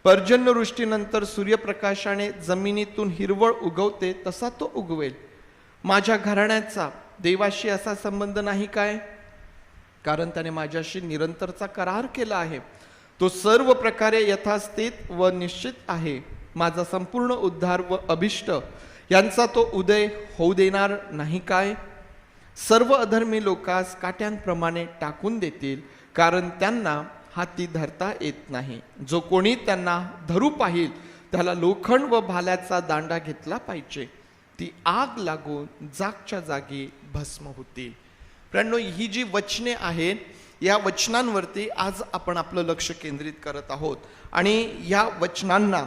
पर्जन्यवृष्टीनंतर सूर्यप्रकाशाने जमिनीतून हिरवळ उगवते तसा तो उगवेल. माझ्या घराण्याचा देवाशी असा संबंध नाही काय? कारण त्याने माझ्याशी निरंतरचा करार केला आहे. तो सर्व प्रकारे यथास्थित व निश्चित आहे. माझा संपूर्ण उद्धार व अभिष्ट यांचा तो उदय होऊ देणार नाही काय? सर्व अधर्मी लोकास काट्यांप्रमाणे टाकून देतील, कारण त्यांना हाती धरता येत नाही. जो कोणी त्यांना धरू पाहिल त्याला लोखंड व भाल्याचा दांडा घेतला पाहिजे. ती आग लागून जागच्या जागी भस्म होतील. प्रियांनो, ही जी वचने आहेत, या वचनांवरती आज आपण आपलं लक्ष केंद्रित करत आहोत. आणि या वचनांना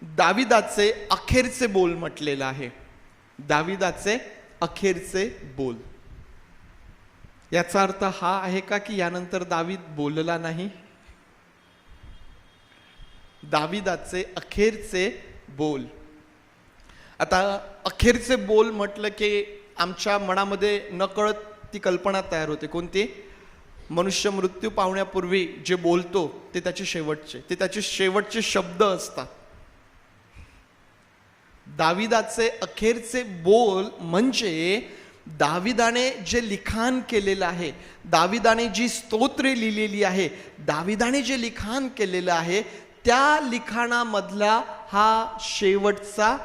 दाविदाचे अखेरचे बोल म्हटलेलं आहे. दाविदाचे अखेरचे बोल. याचा अर्थ हा आहे का की यानंतर दावीद बोलला नाही? दाविदाचे अखेरचे बोल. आता अखेरचे बोल म्हटलं की आमच्या मनामध्ये नकळत ती कल्पना तयार होते. कोणती? मनुष्य मृत्यू पावण्यापूर्वी जे बोलतो ते त्याचे शेवटचे शब्द असतात. दाविदाचे अखेरचे बोल म्हणजे दाविदाने जे लिखाण केलेलं आहे, दाविदाने जी स्तोत्रे लिहिलेली आहे, दाविदाने जे लिखाण केलेलं आहे, त्या लिखाणामधला हा शेवटचा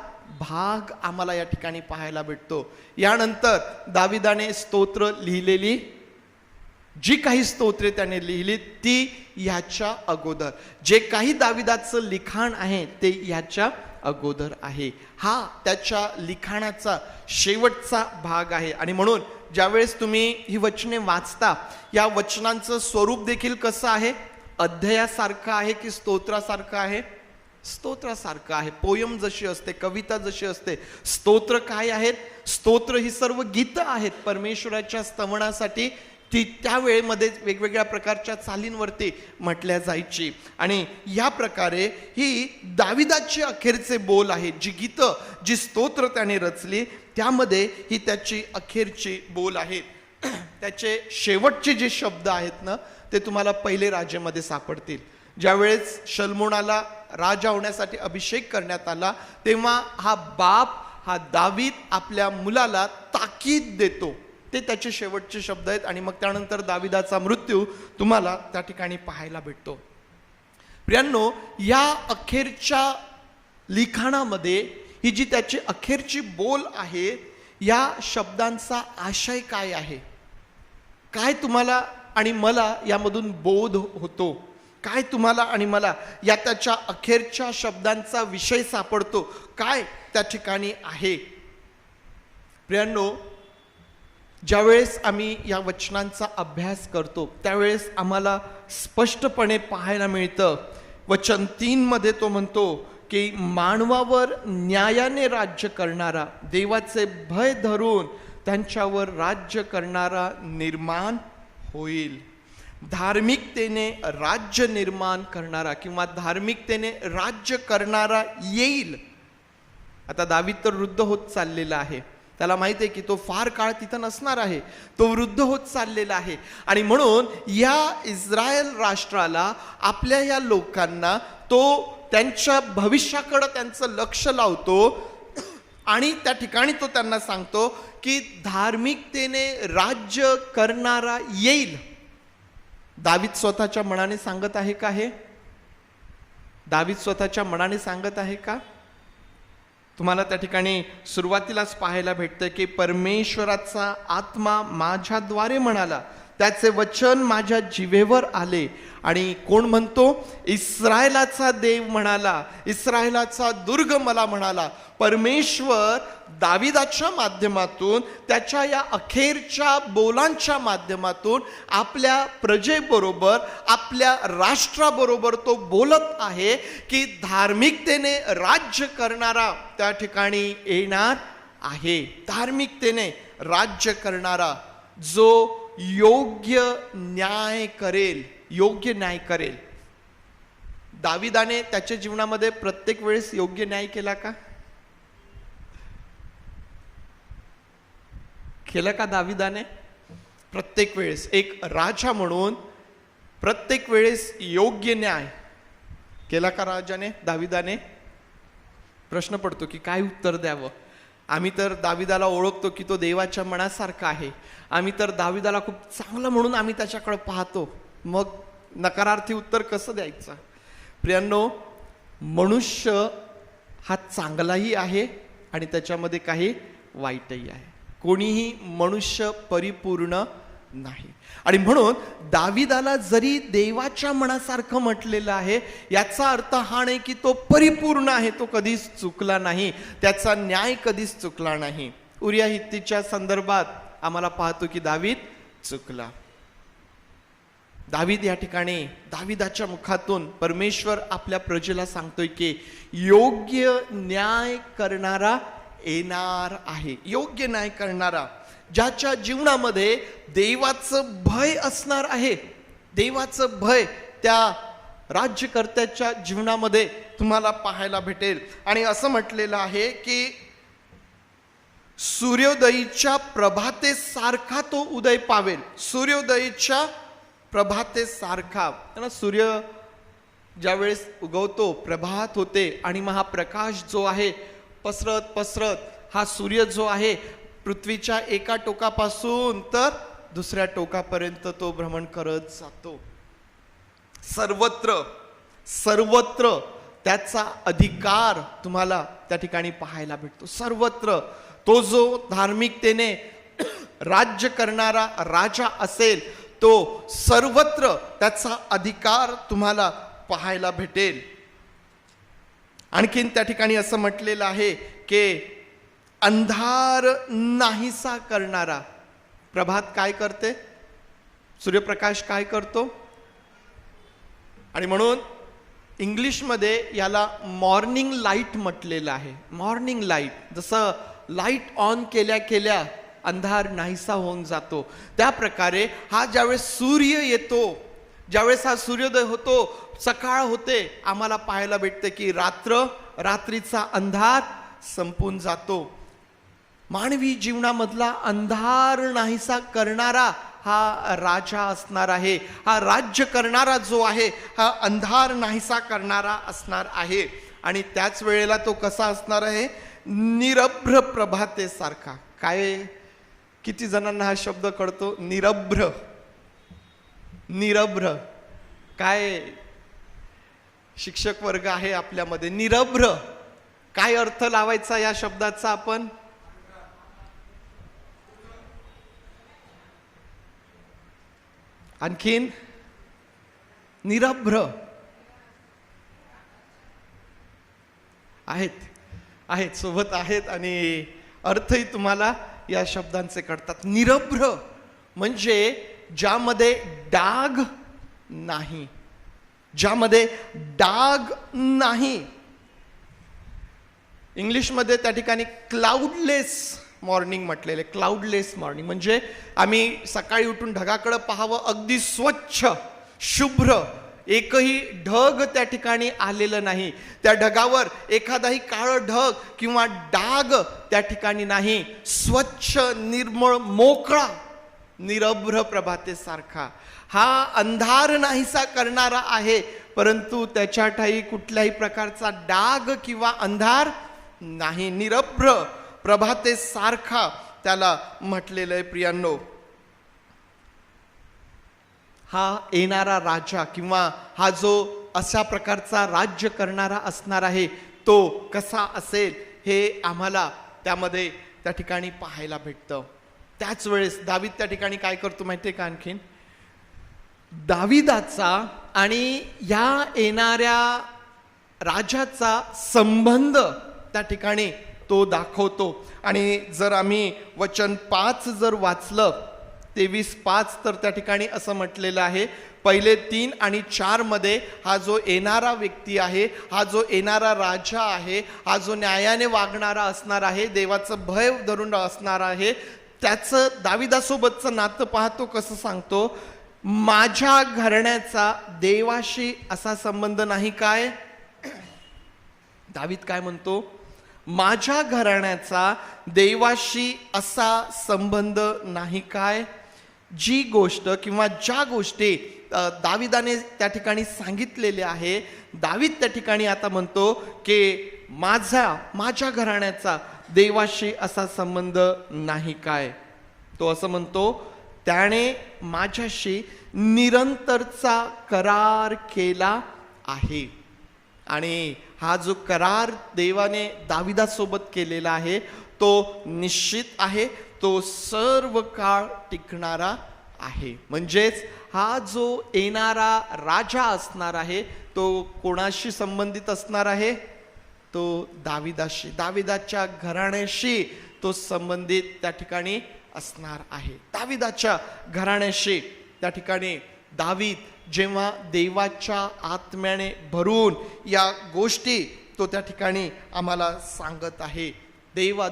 भाग आम्हाला या ठिकाणी पाहायला भेटतो. यानंतर दाविदाने स्तोत्र लिहिलेली, जी काही स्तोत्रे त्याने लिहिली ती याच्या अगोदर, जे काही दाविदाचं लिखाण आहे ते याच्या अगोदर आहे. हा त्याच्या लिखाणाचा शेवटचा भाग आहे. आणि म्हणून ज्यावेळेस तुम्ही ही वचने वाचता, या वचनांचं स्वरूप देखील कसं आहे? अध्यायासारखं आहे की स्तोत्रासारखं आहे? स्तोत्रासारखं आहे. पोयम जशी असते, कविता जशी असते. स्तोत्र काय आहेत? स्तोत्र ही सर्व गीतं आहेत. परमेश्वराच्या स्तवनासाठी ती त्यावेळेमध्ये वेगवेगळ्या प्रकारच्या चालींवरती म्हटल्या जायची. आणि या प्रकारे ही दाविदाची अखेरचे बोल आहेत. जी गीतं, जी स्तोत्र त्याने रचली, त्यामध्ये ही त्याची अखेरची बोल आहेत. त्याचे शेवटचे जे शब्द आहेत ना, ते तुम्हाला पहिले राजेमध्ये सापडतील. ज्यावेळेस शल्मोनाला राजा होण्यासाठी अभिषेक करण्यात आला, तेव्हा हा बाप, हा दावीद आपल्या मुलाला ताकीद देतो. ते त्याचे शेवटचे शब्द आहेत. आणि मग त्यानंतर दाविदाचा मृत्यू तुम्हाला त्या ठिकाणी पाहायला भेटतो. प्रियांनो, या अखेरच्या लिखाणामध्ये ही जी त्याची अखेरची बोल आहे, या शब्दांचा आशय काय आहे, काय तुम्हाला आणि मला यामधून बोध होतो, काय तुम्हाला आणि मला या त्याच्या अखेरच्या शब्दांचा विषय सापडतो, काय त्या ठिकाणी आहे. प्रियांनो, ज्यावेळेस आम्ही या वचनांचा अभ्यास करतो त्यावेळेस आम्हाला स्पष्टपणे पाहायला मिळतं. वचन 3 मध्ये तो म्हणतो की मानवावर न्यायाने राज्य करणारा, देवाचे भय धरून त्यांच्यावर राज्य करणारा निर्माण होईल. धार्मिकतेने राज्य निर्माण करणारा किंवा धार्मिकतेने राज्य करणारा येईल. आता दावीद तर वृद्ध होत चाललेला आहे. त्याला माहिती आहे की तो फार काळ तिथं नसणार आहे. तो वृद्ध होत चाललेला आहे. आणि म्हणून या इस्रायल राष्ट्राला, आपल्या या लोकांना तो त्यांच्या भविष्याकडे त्यांचं लक्ष लावतो. आणि त्या ठिकाणी तो त्यांना सांगतो की धार्मिकतेने राज्य करणारा येईल. दावीद स्वतःच्या मनाने सांगत आहे का? हे दावीद स्वतःच्या मनाने सांगत आहे का? तुम्हाला त्या ठिकाणी सुरुवातीलाच पाहायला भेटतं की परमेश्वराचा आत्मा माझ्याद्वारे म्हणाला, त्याचे वचन माझ्या जिभेवर आले. आणि कोण म्हणतो? इस्रायलाचा देव म्हणाला, इस्रायलाचा दुर्ग मला म्हणाला. परमेश्वर दाविदाच्या माध्यमातून, त्याच्या या अखेरच्या बोलांच्या माध्यमातून आपल्या प्रजेबरोबर, आपल्या राष्ट्राबरोबर तो बोलत आहे की धार्मिकतेने राज्य करणारा त्या ठिकाणी येणार आहे. धार्मिकतेने राज्य करणारा, जो योग्य न्याय करेल, योग्य न्याय करेल. दाविदाने त्याच्या जीवनामध्ये प्रत्येक वेळेस योग्य न्याय केला का? केला का दाविदाने? प्रत्येक वेळेस एक राजा म्हणून प्रत्येक वेळेस योग्य न्याय केला का राजाने, दाविदाने? प्रश्न पडतो की काय उत्तर द्यावं. आम्ही तर दाविदाला ओळखतो की तो देवाच्या मनासारखा आहे. आम्ही तर दाविदाला खूप चांगलं म्हणून आम्ही त्याच्याकडे पाहतो. मग नकारार्थी उत्तर कसं द्यायचं? प्रियांनो, मनुष्य हा चांगलाही आहे आणि त्याच्यामध्ये काही वाईटही आहे. कोणीही मनुष्य परिपूर्ण नाही. आणि म्हणून दाविदाला जरी देवाच्या मनासारखं म्हटलेलं आहे, याचा अर्थ हा नाही की तो परिपूर्ण आहे, तो कधीच चुकला नाही, त्याचा न्याय कधीच चुकला नाही. उरिया हित्तीच्या संदर्भात आम्हाला पाहतो की दावीद चुकला. दावीद या ठिकाणी, दाविदाच्या मुखातून परमेश्वर आपल्या प्रजेला सांगतोय की योग्य न्याय करणारा येणार आहे. योग्य न्याय करणारा, ज्याच्या जीवनामध्ये देवाचं भय असणार आहे. देवाचं भय त्या राज्यकर्त्याच्या जीवनामध्ये तुम्हाला पाहायला भेटेल. आणि असं म्हटलेलं आहे की सूर्योदयीच्या प्रभातेसारखा तो उदय पावेल. सूर्योदयीच्या प्रभातेसारखा. सूर्य ज्यावेळेस उगवतो, प्रभात होते आणि मग हा प्रकाश जो आहे पसरत पसरत, हा सूर्य जो आहे पृथ्वीच्या एका टोकापासून तर दुसऱ्या टोकापर्यंत तो भ्रमण करत जातो. सर्वत्र सर्वत्र त्याचा अधिकार तुम्हाला त्या ठिकाणी पाहायला भेटतो. सर्वत्र तो जो धार्मिकतेने राज्य करणारा राजा असेल, तो सर्वत्र त्याचा अधिकार तुम्हाला पाहायला भेटेल. आणखीन त्या ठिकाणी असं म्हटलेलं आहे की अंधार नाहीसा करणारा. प्रभात काय करते? सूर्यप्रकाश काय करतो? आणि म्हणून इंग्लिशमध्ये याला मॉर्निंग लाईट म्हटलेलं आहे. मॉर्निंग लाईट, जसं लाईट ऑन केल्या केल्या अंधार नाहीसा होऊन जातो. त्या प्रकारे हा ज्यावेळेस सूर्य येतो, ज्यावेळेस हा सूर्योदय होतो, सकाळ होते, आम्हाला पाहायला भेटते की रात्रीचा अंधार संपून जातो. मानवी जीवनामधला अंधार नाहीसा करणारा हा राजा असणार आहे. हा राज्य करणारा जो आहे हा अंधार नाहीसा करणारा असणार आहे. आणि त्याच वेळेला तो कसा असणार आहे? निरभ्र प्रभातेसारखा. काय, किती जणांना हा शब्द कळतो? निरभ्र. निरभ्र काय? शिक्षक वर्ग आहे आपल्यामध्ये. निरभ्र काय अर्थ लावायचा या शब्दाचा आपण? आणखीन? निरभ्र आहेत सोबत आहेत आणि अर्थही तुम्हाला या शब्दांचे कळतात. निरभ्र म्हणजे ज्यामध्ये डाग नाही, ज्यामध्ये डाग नाही. इंग्लिशमध्ये त्या ठिकाणी क्लाउडलेस मॉर्निंग म्हटलेले. क्लाउडलेस मॉर्निंग म्हणजे आम्ही सकाळी उठून ढगाकडे पाहावं, अगदी स्वच्छ शुभ्र, एकही ढग त्या ठिकाणी आलेलं नाही. त्या ढगावर एखादाही काळं ढग किंवा डाग त्या ठिकाणी नाही. स्वच्छ, निर्मळ, मोकळा, निरभ्र प्रभातेसारखा हा अंधार नाहीसा करणारा आहे, परंतु त्याच्या ठाई कुठल्याही प्रकारचा डाग किंवा अंधार नाही. निरभ्र प्रभातेसारखा त्याला म्हटलेलं आहे. प्रियांनो, हा येणारा राजा किंवा हा जो अशा प्रकारचा राज्य करणारा असणार आहे तो कसा असेल हे आम्हाला त्यामध्ये त्या ठिकाणी पाहायला भेटतं. त्याच वेळेस दावीद त्या ठिकाणी काय करतो माहितीये का? आणखीन दाविदाचा आणि या येणाऱ्या राजाचा संबंध त्या ठिकाणी तो दाखवतो. आणि जर आम्ही वचन 5 जर वाचलं, 23:5, तर त्या ठिकाणी असं म्हटलेलं आहे. पहिले 3 आणि 4 मध्ये हा जो येणारा व्यक्ती आहे, हा जो येणारा राजा आहे, हा जो न्यायाने वागणारा असणार आहे, देवाचं भय धरून असणार आहे, त्याचं दाविदासोबतचं नातं पाहतो. कसं सांगतो? माझ्या घराण्याचा देवाशी असा संबंध नाही काय? दावीद काय म्हणतो? माझ्या घराण्याचा देवाशी असा संबंध नाही काय? जी गोष्ट किंवा ज्या गोष्टी दाविदाने त्या ठिकाणी सांगितलेले आहे, दावीद त्या ठिकाणी आता म्हणतो की माझ्या घराण्याचा देवाशी असा संबंध नाही काय? तो असं म्हणतो, त्याने माझ्याशी निरंतरचा करार केला आहे. आणि हा जो करार देवाने दाविदासोबत केलेला आहे तो निश्चित आहे, तो सर्व काळ टिकणारा आहे. म्हणजेच हा जो येणारा राजा असणार आहे तो कोणाशी संबंधित असणार आहे? तो दाविदाशी, दाविदाच्या घराण्याशी तो संबंधित त्या ठिकाणी असणार आहे. दाविदाच्या घराण्याशी त्या ठिकाणी दावीद जेव्हा देवाच्या आत्म्याने भरून या गोष्टी तो त्या ठिकाणी आम्हाला सांगत आहे,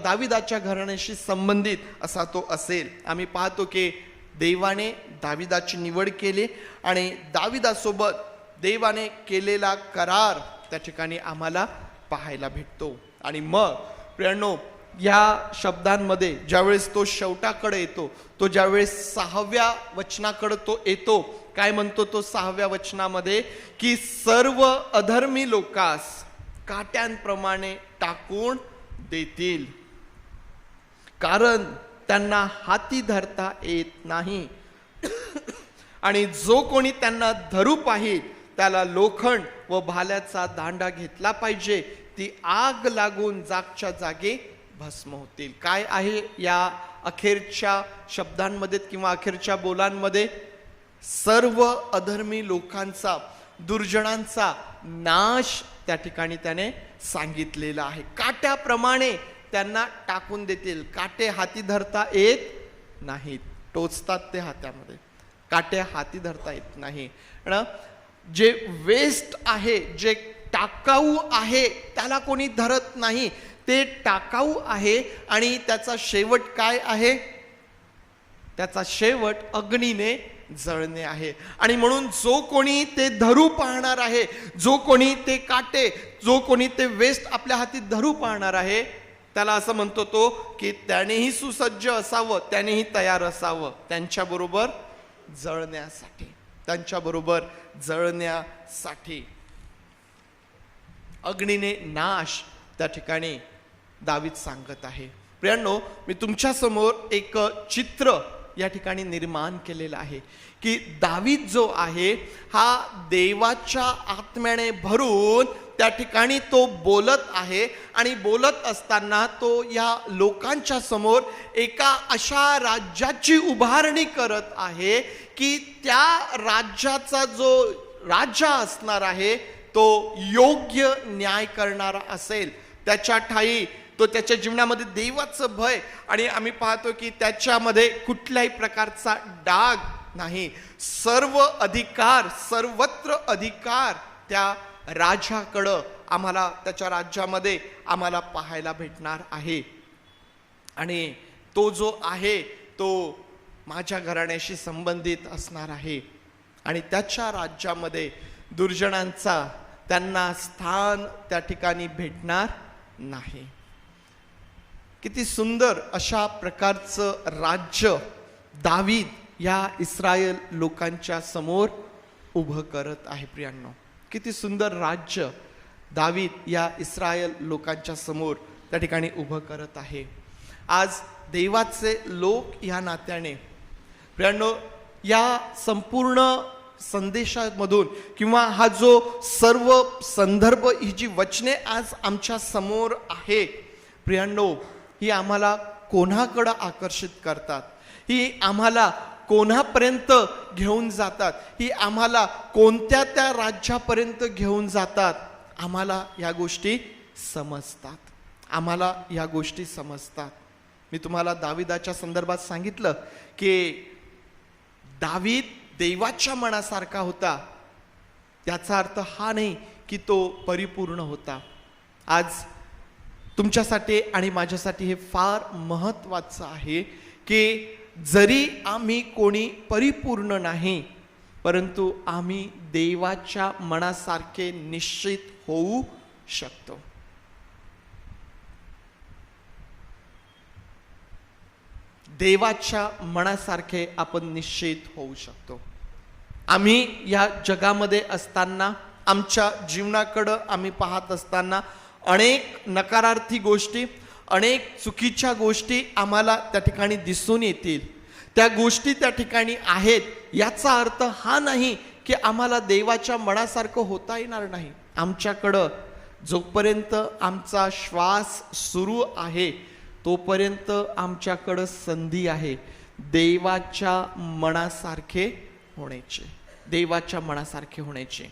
दाविदाच्या घराण्याशी संबंधित असा तो असेल. आम्ही पाहतो की देवाने दाविदाची निवड केली आणि दाविदासोबत देवाने केलेला करार त्या ठिकाणी आम्हाला पाहायला भेटतो. आणि मग प्रियांनो, या शब्दांमध्ये ज्यावेळेस तो शेवटाकडे येतो, तो ज्यावेळेस 6व्या वचनाकडे तो येतो, काय म्हणतो तो 6व्या वचनामध्ये? की सर्व अधर्मी लोकास काट्यांप्रमाणे टाकून देतील, कारण त्यांना हाती धरता येत नाही. आणि जो कोणी त्यांना धरू पाहिल त्याला लोखंड व भाल्याचा दांडा घेतला पाहिजे, ती आग लागून जागच्या जागी भस्म होतील. काय आहे या अखेरच्या शब्दांमध्ये किंवा अखेरच्या बोलांमध्ये? सर्व अधर्मी लोकांचा, दुर्जनांचा नाश त्या ठिकाणी त्याने सांगितलेला आहे. काट्याप्रमाणे त्यांना टाकून देतील. काटे हाती धरता येत नाहीत, टोचतात ते हातामध्ये, काटे हाती धरता येत नाही. जे वेस्ट आहे, जे टाकाऊ आहे, त्याला कोणी धरत नाही. ते टाकाऊ आहे आणि त्याचा शेवट काय आहे? त्याचा शेवट अग्नीने जळणे आहे. आणि म्हणून जो कोणी ते धरू पाहणार आहे, जो कोणी ते काटे, जो कोणी ते वेस्ट आपल्या हाती धरू पाहणार आहे, त्याला असं म्हणतो तो की त्यानेही सुसज्ज असावं, त्यानेही तयार असावं त्यांच्याबरोबर जळण्यासाठी, त्यांच्याबरोबर जळण्यासाठी. अग्नीने नाश त्या ठिकाणी दावीद सांगत आहे. प्रियांनो, मी तुमच्या समोर एक चित्र या ठिकाणी निर्माण केलेलं आहे की दावीद जो आहे हा देवाच्या आत्म्याने भरून त्या ठिकाणी तो बोलत आहे. आणि बोलत असताना तो या लोकांच्या समोर एका अशा राज्याची उभारणी करत आहे की त्या राज्याचा जो राजा असणार आहे तो योग्य न्याय करणारा असेल. त्याच्या ठायी तो त्याच्या जीवनामध्ये देवाचं भय, आणि आम्ही पाहतो की त्याच्यामध्ये कुठल्याही प्रकारचा डाग नाही. सर्व अधिकार, सर्वत्र अधिकार त्या राजाकडं आम्हाला, त्याच्या राज्यामध्ये आम्हाला पाहायला भेटणार आहे. आणि तो जो आहे तो माझ्या घराण्याशी संबंधित असणार आहे. आणि त्याच्या राज्यामध्ये दुर्जनांचा त्यांना स्थान त्या ठिकाणी भेटणार नाही. किती सुंदर अशा प्रकारचं राज्य दावीद या इस्रायल लोकांच्या समोर उभं करत आहे. प्रियांनो, किती सुंदर राज्य दावीद या इस्रायल लोकांच्या समोर त्या ठिकाणी उभं करत आहे. आज देवाचे लोक या नात्याने प्रियांनो या संपूर्ण संदेशामधून किंवा हा जो सर्व संदर्भ, ही जी वचने आज आमच्या समोर आहे प्रियांनो, ही आम्हाला कोणाकडं आकर्षित करतात, ही आम्हाला कोणापर्यंत घेऊन जातात, ही आम्हाला कोणत्या त्या राज्यापर्यंत घेऊन जातात, आम्हाला या गोष्टी समजतात. आम्हाला या गोष्टी समजतात. मी तुम्हाला दाविदाच्या संदर्भात सांगितलं की दावीद देवाच्या मनासारखा होता. याचा अर्थ हा नाही की तो परिपूर्ण होता. आज तुमच्यासाठी आणि माझ्यासाठी हे फार महत्त्वाचं आहे की जरी आम्ही कोणी परिपूर्ण नाही, परंतु आम्ही देवाच्या मनासारखे निश्चित होऊ शकतो. देवाच्या मनासारखे आपण निश्चित होऊ शकतो. आम्ही या जगामध्ये असताना, आमच्या जीवनाकडं आम्ही पाहत असताना अनेक नकारार्थी गोष्टी, अनेक चुकीच्या गोष्टी आम्हाला त्या ठिकाणी दिसून येतील. त्या गोष्टी त्या ठिकाणी आहेत. याचा अर्थ हा नाही की आम्हाला देवाच्या मनासारखं होता येणार नाही. आमच्याकडं जोपर्यंत आमचा श्वास सुरू आहे तोपर्यंत आमच्याकडं संधी आहे देवाच्या मनासारखे होण्याचे, देवाच्या मनासारखे होण्याचे.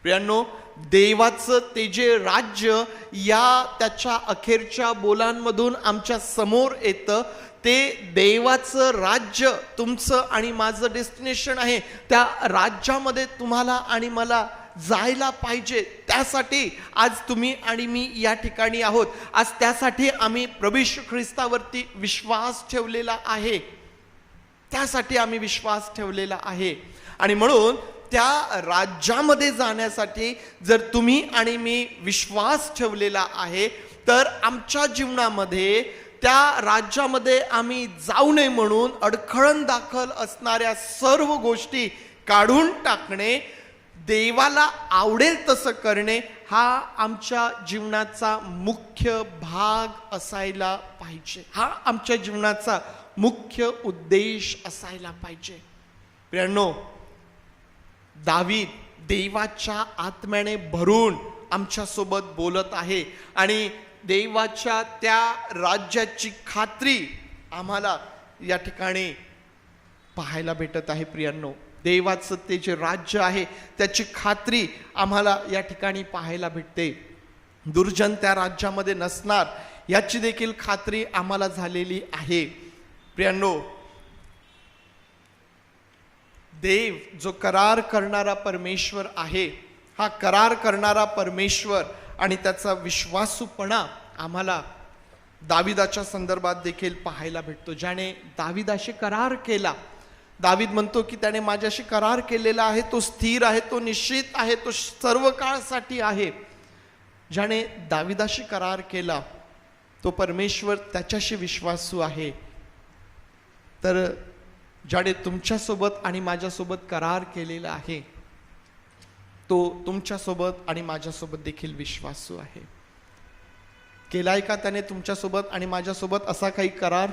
प्रियांनो, देवाचं ते जे राज्य या त्याच्या अखेरच्या बोलांमधून आमच्या समोर येतं, ते देवाचं राज्य तुमचं आणि माझं डेस्टिनेशन आहे. त्या राज्यामध्ये तुम्हाला आणि मला जायला पाहिजे. त्यासाठी आज तुम्ही आणि मी या ठिकाणी आहोत. आज त्यासाठी आम्ही प्रभू येशू ख्रिस्तावरती विश्वास ठेवलेला आहे. त्यासाठी आम्ही विश्वास ठेवलेला आहे. आणि म्हणून त्या राज्यामध्ये जाण्यासाठी जर तुम्ही आणि मी विश्वास ठेवलेला आहे, तर आमच्या जीवनामध्ये त्या राज्यामध्ये आम्ही जाऊ नये म्हणून अडखळण दाखल असणाऱ्या सर्व गोष्टी काढून टाकणे, देवाला आवडेल तसं करणे, हा आमच्या जीवनाचा मुख्य भाग असायला पाहिजे. हा आमच्या जीवनाचा मुख्य उद्देश असायला पाहिजे. प्रियांनो, दावीद देवाच्या आत्म्याने भरून आमच्या सोबत बोलत आहे आणि देवाच्या त्या राज्याची खात्री आम्हाला या ठिकाणी पाहायला भेटत आहे. प्रियांनो, देवाचं ते जे राज्य आहे त्याची खात्री आम्हाला या ठिकाणी पाहायला भेटते. दुर्जन त्या राज्यामध्ये नसणार याची देखील खात्री आम्हाला झालेली आहे. प्रियांनो, देव जो करार करणारा परमेश्वर आहे, हा करार करणारा परमेश्वर आणि त्याचा विश्वासूपणा आम्हाला दाविदाच्या संदर्भात देखील पाहायला भेटतो, ज्याने दाविदाशी करार केला. दावीद म्हणतो की त्याने माझ्याशी करार केलेला आहे, तो स्थिर आहे, तो निश्चित आहे, तो सर्व काळासाठी आहे. ज्याने दाविदाशी करार केला तो परमेश्वर त्याच्याशी विश्वासू आहे. तर ज्याने तुमच्यासोबत आणि माझ्यासोबत करार केलेला आहे तो तुमच्यासोबत आणि माझ्यासोबत देखील विश्वासू आहे. केलाय का त्याने तुमच्यासोबत आणि माझ्यासोबत असा काही करार?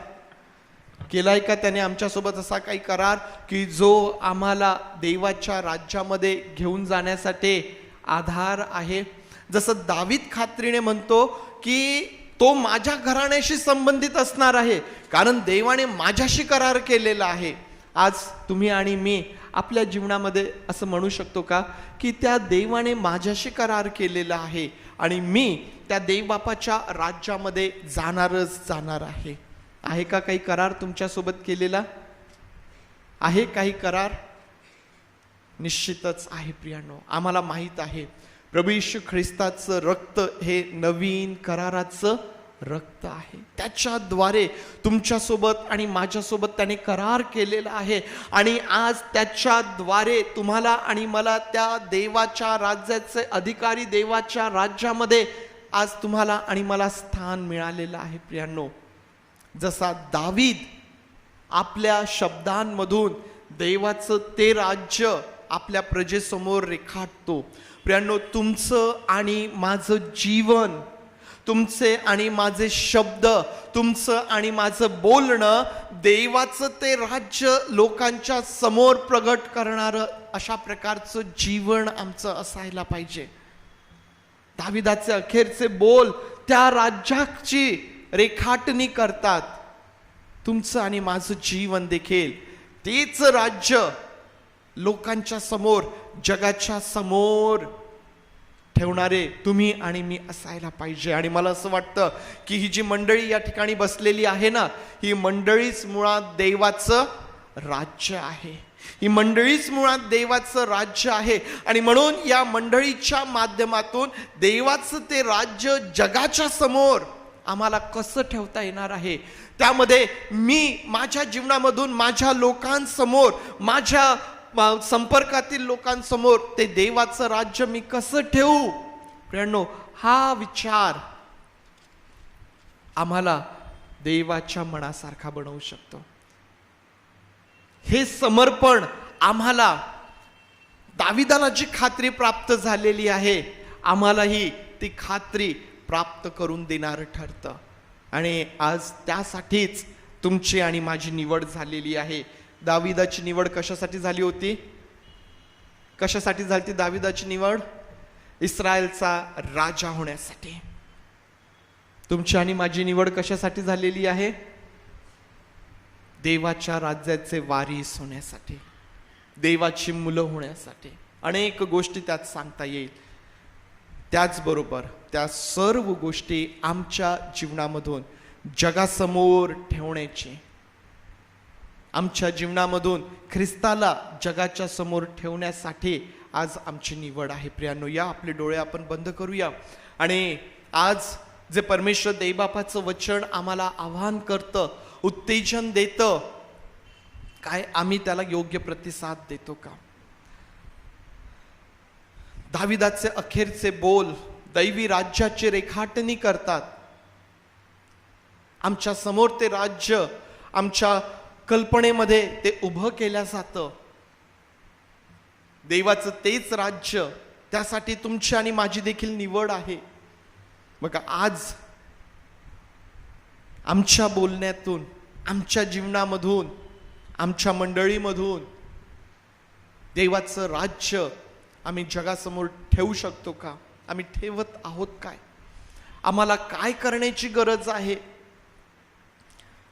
केलाय का त्याने आमच्यासोबत असा काही करार की जो आम्हाला देवाच्या राज्यामध्ये घेऊन जाण्यासाठी आधार आहे? जसं दावीद खात्रीने म्हणतो की तो माझ्या घराण्याशी संबंधित असणार आहे, कारण देवाने माझ्याशी करार केलेला आहे. आज तुम्ही आणि मी आपल्या जीवनामध्ये असं म्हणू शकतो का की त्या देवाने माझ्याशी करार केलेला आहे आणि मी त्या देवबापाच्या राज्यामध्ये जाणार आहे? आहे का काही करार तुमच्यासोबत केलेला? आहे काही करार? निश्चितच आहे प्रियांनो. आम्हाला माहित आहे प्रभू येशू ख्रिस्ताचं रक्त हे नवीन कराराचं रक्त आहे. त्याच्याद्वारे तुमच्यासोबत आणि माझ्यासोबत त्याने करार केलेला आहे आणि आज त्याच्याद्वारे तुम्हाला आणि मला त्या देवाच्या राज्याचे अधिकारी, देवाच्या राज्यामध्ये आज तुम्हाला आणि मला स्थान मिळालेलं आहे प्रियांनो. जसा दावीद आपल्या शब्दांमधून देवाचं ते राज्य आपल्या प्रजेसमोर रेखाटतो. प्रियांनो, तुमचं आणि माझं जीवन, तुमचे आणि माझे शब्द, तुमचं आणि माझं बोलणं देवाचं ते राज्य लोकांच्या समोर प्रगट करणारं अशा प्रकारचं जीवन आमचं असायला पाहिजे. दाविदाचे अखेरचे बोल त्या राज्याची रेखाटणी करतात. तुमचं आणि माझं जीवन देखील तेच राज्य लोकांच्या समोर, जगाच्या समोर ठेवणारे तुम्ही आणि मी असायला पाहिजे. आणि मला असं वाटतं की ही जी मंडळी या ठिकाणी बसलेली आहे ना, ही मंडळीच मुळात देवाचं राज्य आहे. ही मंडळीच मुळात देवाचं राज्य आहे आणि म्हणून या मंडळीच्या माध्यमातून देवाचं ते राज्य जगाच्या समोर आम्हाला कसं ठेवता येणार आहे, त्यामध्ये मी माझ्या जीवनामधून माझ्या लोकांसमोर, माझ्या संपर्कातील लोकांसमोर ते देवाचं राज्य मी कसं ठेवू. प्रियांनो, हा विचार आम्हाला देवाच्या मनासारखा बनवू शकतो. हे समर्पण आम्हाला, दाविदाला जी खात्री प्राप्त झालेली आहे, आम्हालाही ती खात्री प्राप्त करून देणारं ठरतं. आणि आज त्यासाठीच तुमची आणि माझी निवड झालेली आहे. दाविदाची निवड कशासाठी झाली होती? कशासाठी झाली दाविदाची निवड? इस्रायलचा राजा होण्यासाठी. तुमची आणि माझी निवड कशासाठी झालेली आहे? देवाच्या राज्याचे वारीस होण्यासाठी, देवाची मुलं होण्यासाठी. अनेक गोष्टी त्यात सांगता येईल. त्याचबरोबर त्या सर्व गोष्टी आमच्या जीवनामधून जगासमोर ठेवण्याची, आमच्या जीवनामधून ख्रिस्ताला जगाच्या समोर ठेवण्यासाठी आज आमची निवड आहे. प्रियांनो, या आपले डोळे आपण बंद करूया आणि आज जे परमेश्वर देवबापाचं वचन आम्हाला आव्हान करतं, उत्तेजन देतं, काय आम्ही त्याला योग्य प्रतिसाद देतो का? दाविदाचे अखेरचे बोल दैवी राज्याची रेखाटणी करतात. आमच्या समोर ते राज्य, आमच्या कल्पनेमध्ये ते उभं केलं जातं. देवाचं तेच राज्य, त्यासाठी तुमची आणि माझी देखील निवड आहे. मग आज आमच्या बोलण्यातून, आमच्या जीवनामधून, आमच्या मंडळीमधून देवाचं राज्य आम्ही जगासमोर ठेवू शकतो का? आम्ही ठेवत आहोत काय? आम्हाला काय करण्याची गरज आहे?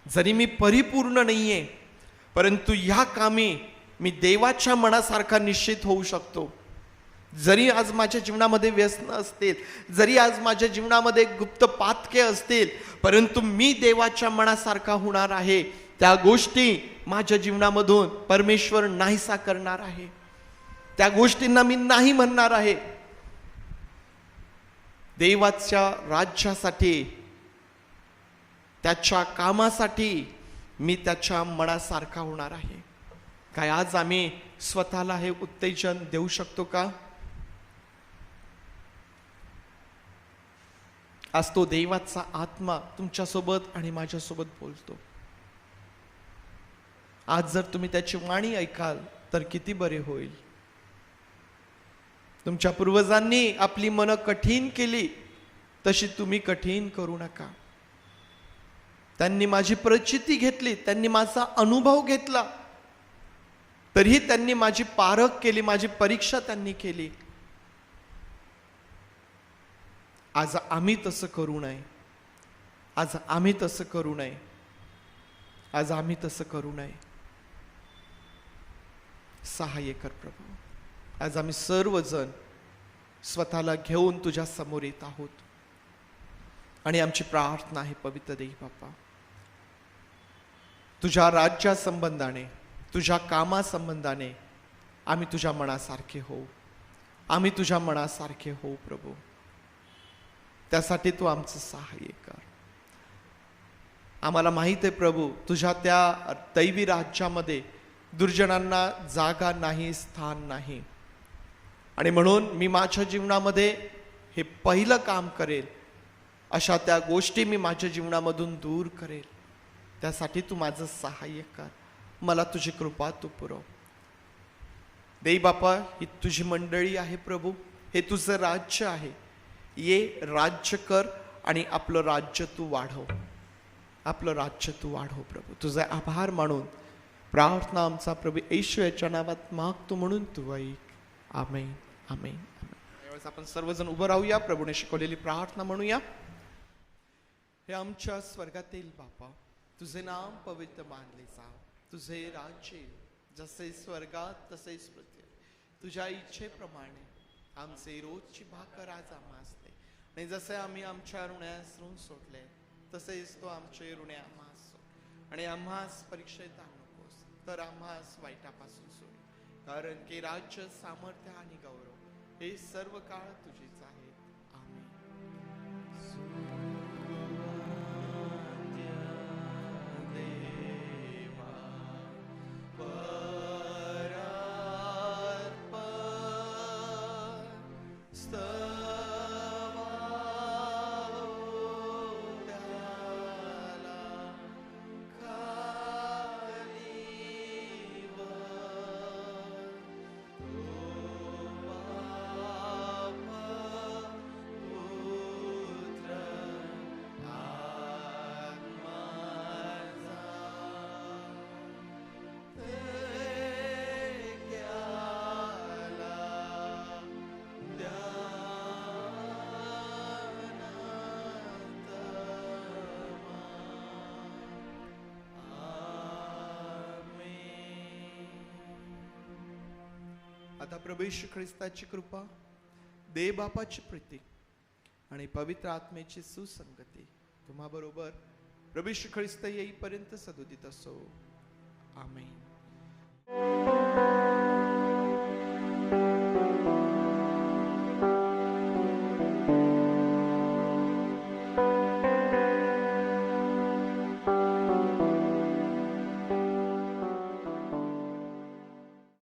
जरी मी परिपूर्ण नाहीये, परंतु या कामी मी देवाच्या मनासारखा निश्चित होऊ शकतो. जरी आज माझ्या जीवनामध्ये व्यसन असतील, जरी आज माझ्या जीवनामध्ये गुप्त पातके असतील, परंतु मी देवाच्या मनासारखा होणार आहे. त्या गोष्टी माझ्या जीवनामधून परमेश्वर नाहीसा करणार आहे. त्या गोष्टींना मी नाही म्हणणार आहे. देवाच्या राज्यासाठी त्याच्या कामासाठी मी त्याच्या मनासारखा होणार आहे. काय आज आम्ही स्वतःला हे उत्तेजन देऊ शकतो का? आज तो देवाचा आत्मा तुमच्यासोबत आणि माझ्यासोबत बोलतो. आज जर तुम्ही त्याची वाणी ऐकाल तर किती बरे होईल. तुमच्या पूर्वजांनी आपली मनं कठीण केली, तशी तुम्ही कठीण करू नका. त्यांनी माझी परिचिती घेतली, त्यांनी माझा अनुभव घेतला, तरीही त्यांनी माझी पारख केली, माझी परीक्षा त्यांनी केली. आज आम्ही तसं करू नये. आज आम्ही तसं करू नये. आज आम्ही तसं करू नये. सहाय्य कर प्रभू. आज आम्ही सर्वजण स्वतःला घेऊन तुझ्या समोर येत आहोत आणि आमची प्रार्थना आहे पवित्र देव बाप्पा, तुझ्या राज्या संबंधाने, तुझ्या कामा संबंधाने आम्ही तुझ्या मनासारखे होऊ. आम्ही तुझ्या मनासारखे होऊ प्रभू. त्यासाठी तू आमचं सहाय्य कर. आम्हाला माहित आहे प्रभू, तुझ्या त्या दैवी राज्यामध्ये दुर्जनांना जागा नाही, स्थान नाही. आणि म्हणून मी माझ्या जीवनामध्ये हे पहिलं काम करेल, अशा त्या गोष्टी मी माझ्या जीवनामधून दूर करेल. त्यासाठी तू माझं सहाय्य कर. मला तुझी कृपा तू पुरव. देई बापा, ही तुझी मंडळी आहे प्रभू, हे तुझं राज्य आहे. ये राज्य कर आणि आपलं राज्य तू वाढव. आपलं राज्य तू वाढव प्रभू. तुझे आभार मानून प्रार्थना आमचा प्रभू येशू याच्या नावात मागतो, म्हणून तू ऐक. आमेन, आमेन. यावेळेस आपण सर्वजण उभं राहूया. प्रभूने शिकवलेली प्रार्थना म्हणूया. हे आमच्या स्वर्गातील बापा, तुझे नाम पवित्र मानले जाव. तुझे राज्य येईल, जसे स्वर्गात तसेच पृथ्वी. तुझ्या इच्छेप्रमाणे आमचे रोजची भाकर आज आम्हास दे. आणि जसे आम्ही आमच्या ऋणास ऋण सोडले, तसेच तो आमचे ऋणे आम्हास सोड. आणि आम्हास परीक्षेत आणू नकोस, तर आम्हास वाईटापासून सोड. कारण की राज्य, सामर्थ्य आणि गौरव हे सर्व काळ तुझीच आहे. आमेन. आता प्रभू येशू ख्रिस्ताची कृपा, देव बापाची प्रीती आणि पवित्र आत्मेची सुसंगती तुम्हा बरोबर प्रभू येशू ख्रिस्त येईपर्यंत सदोदित असो. आमेन.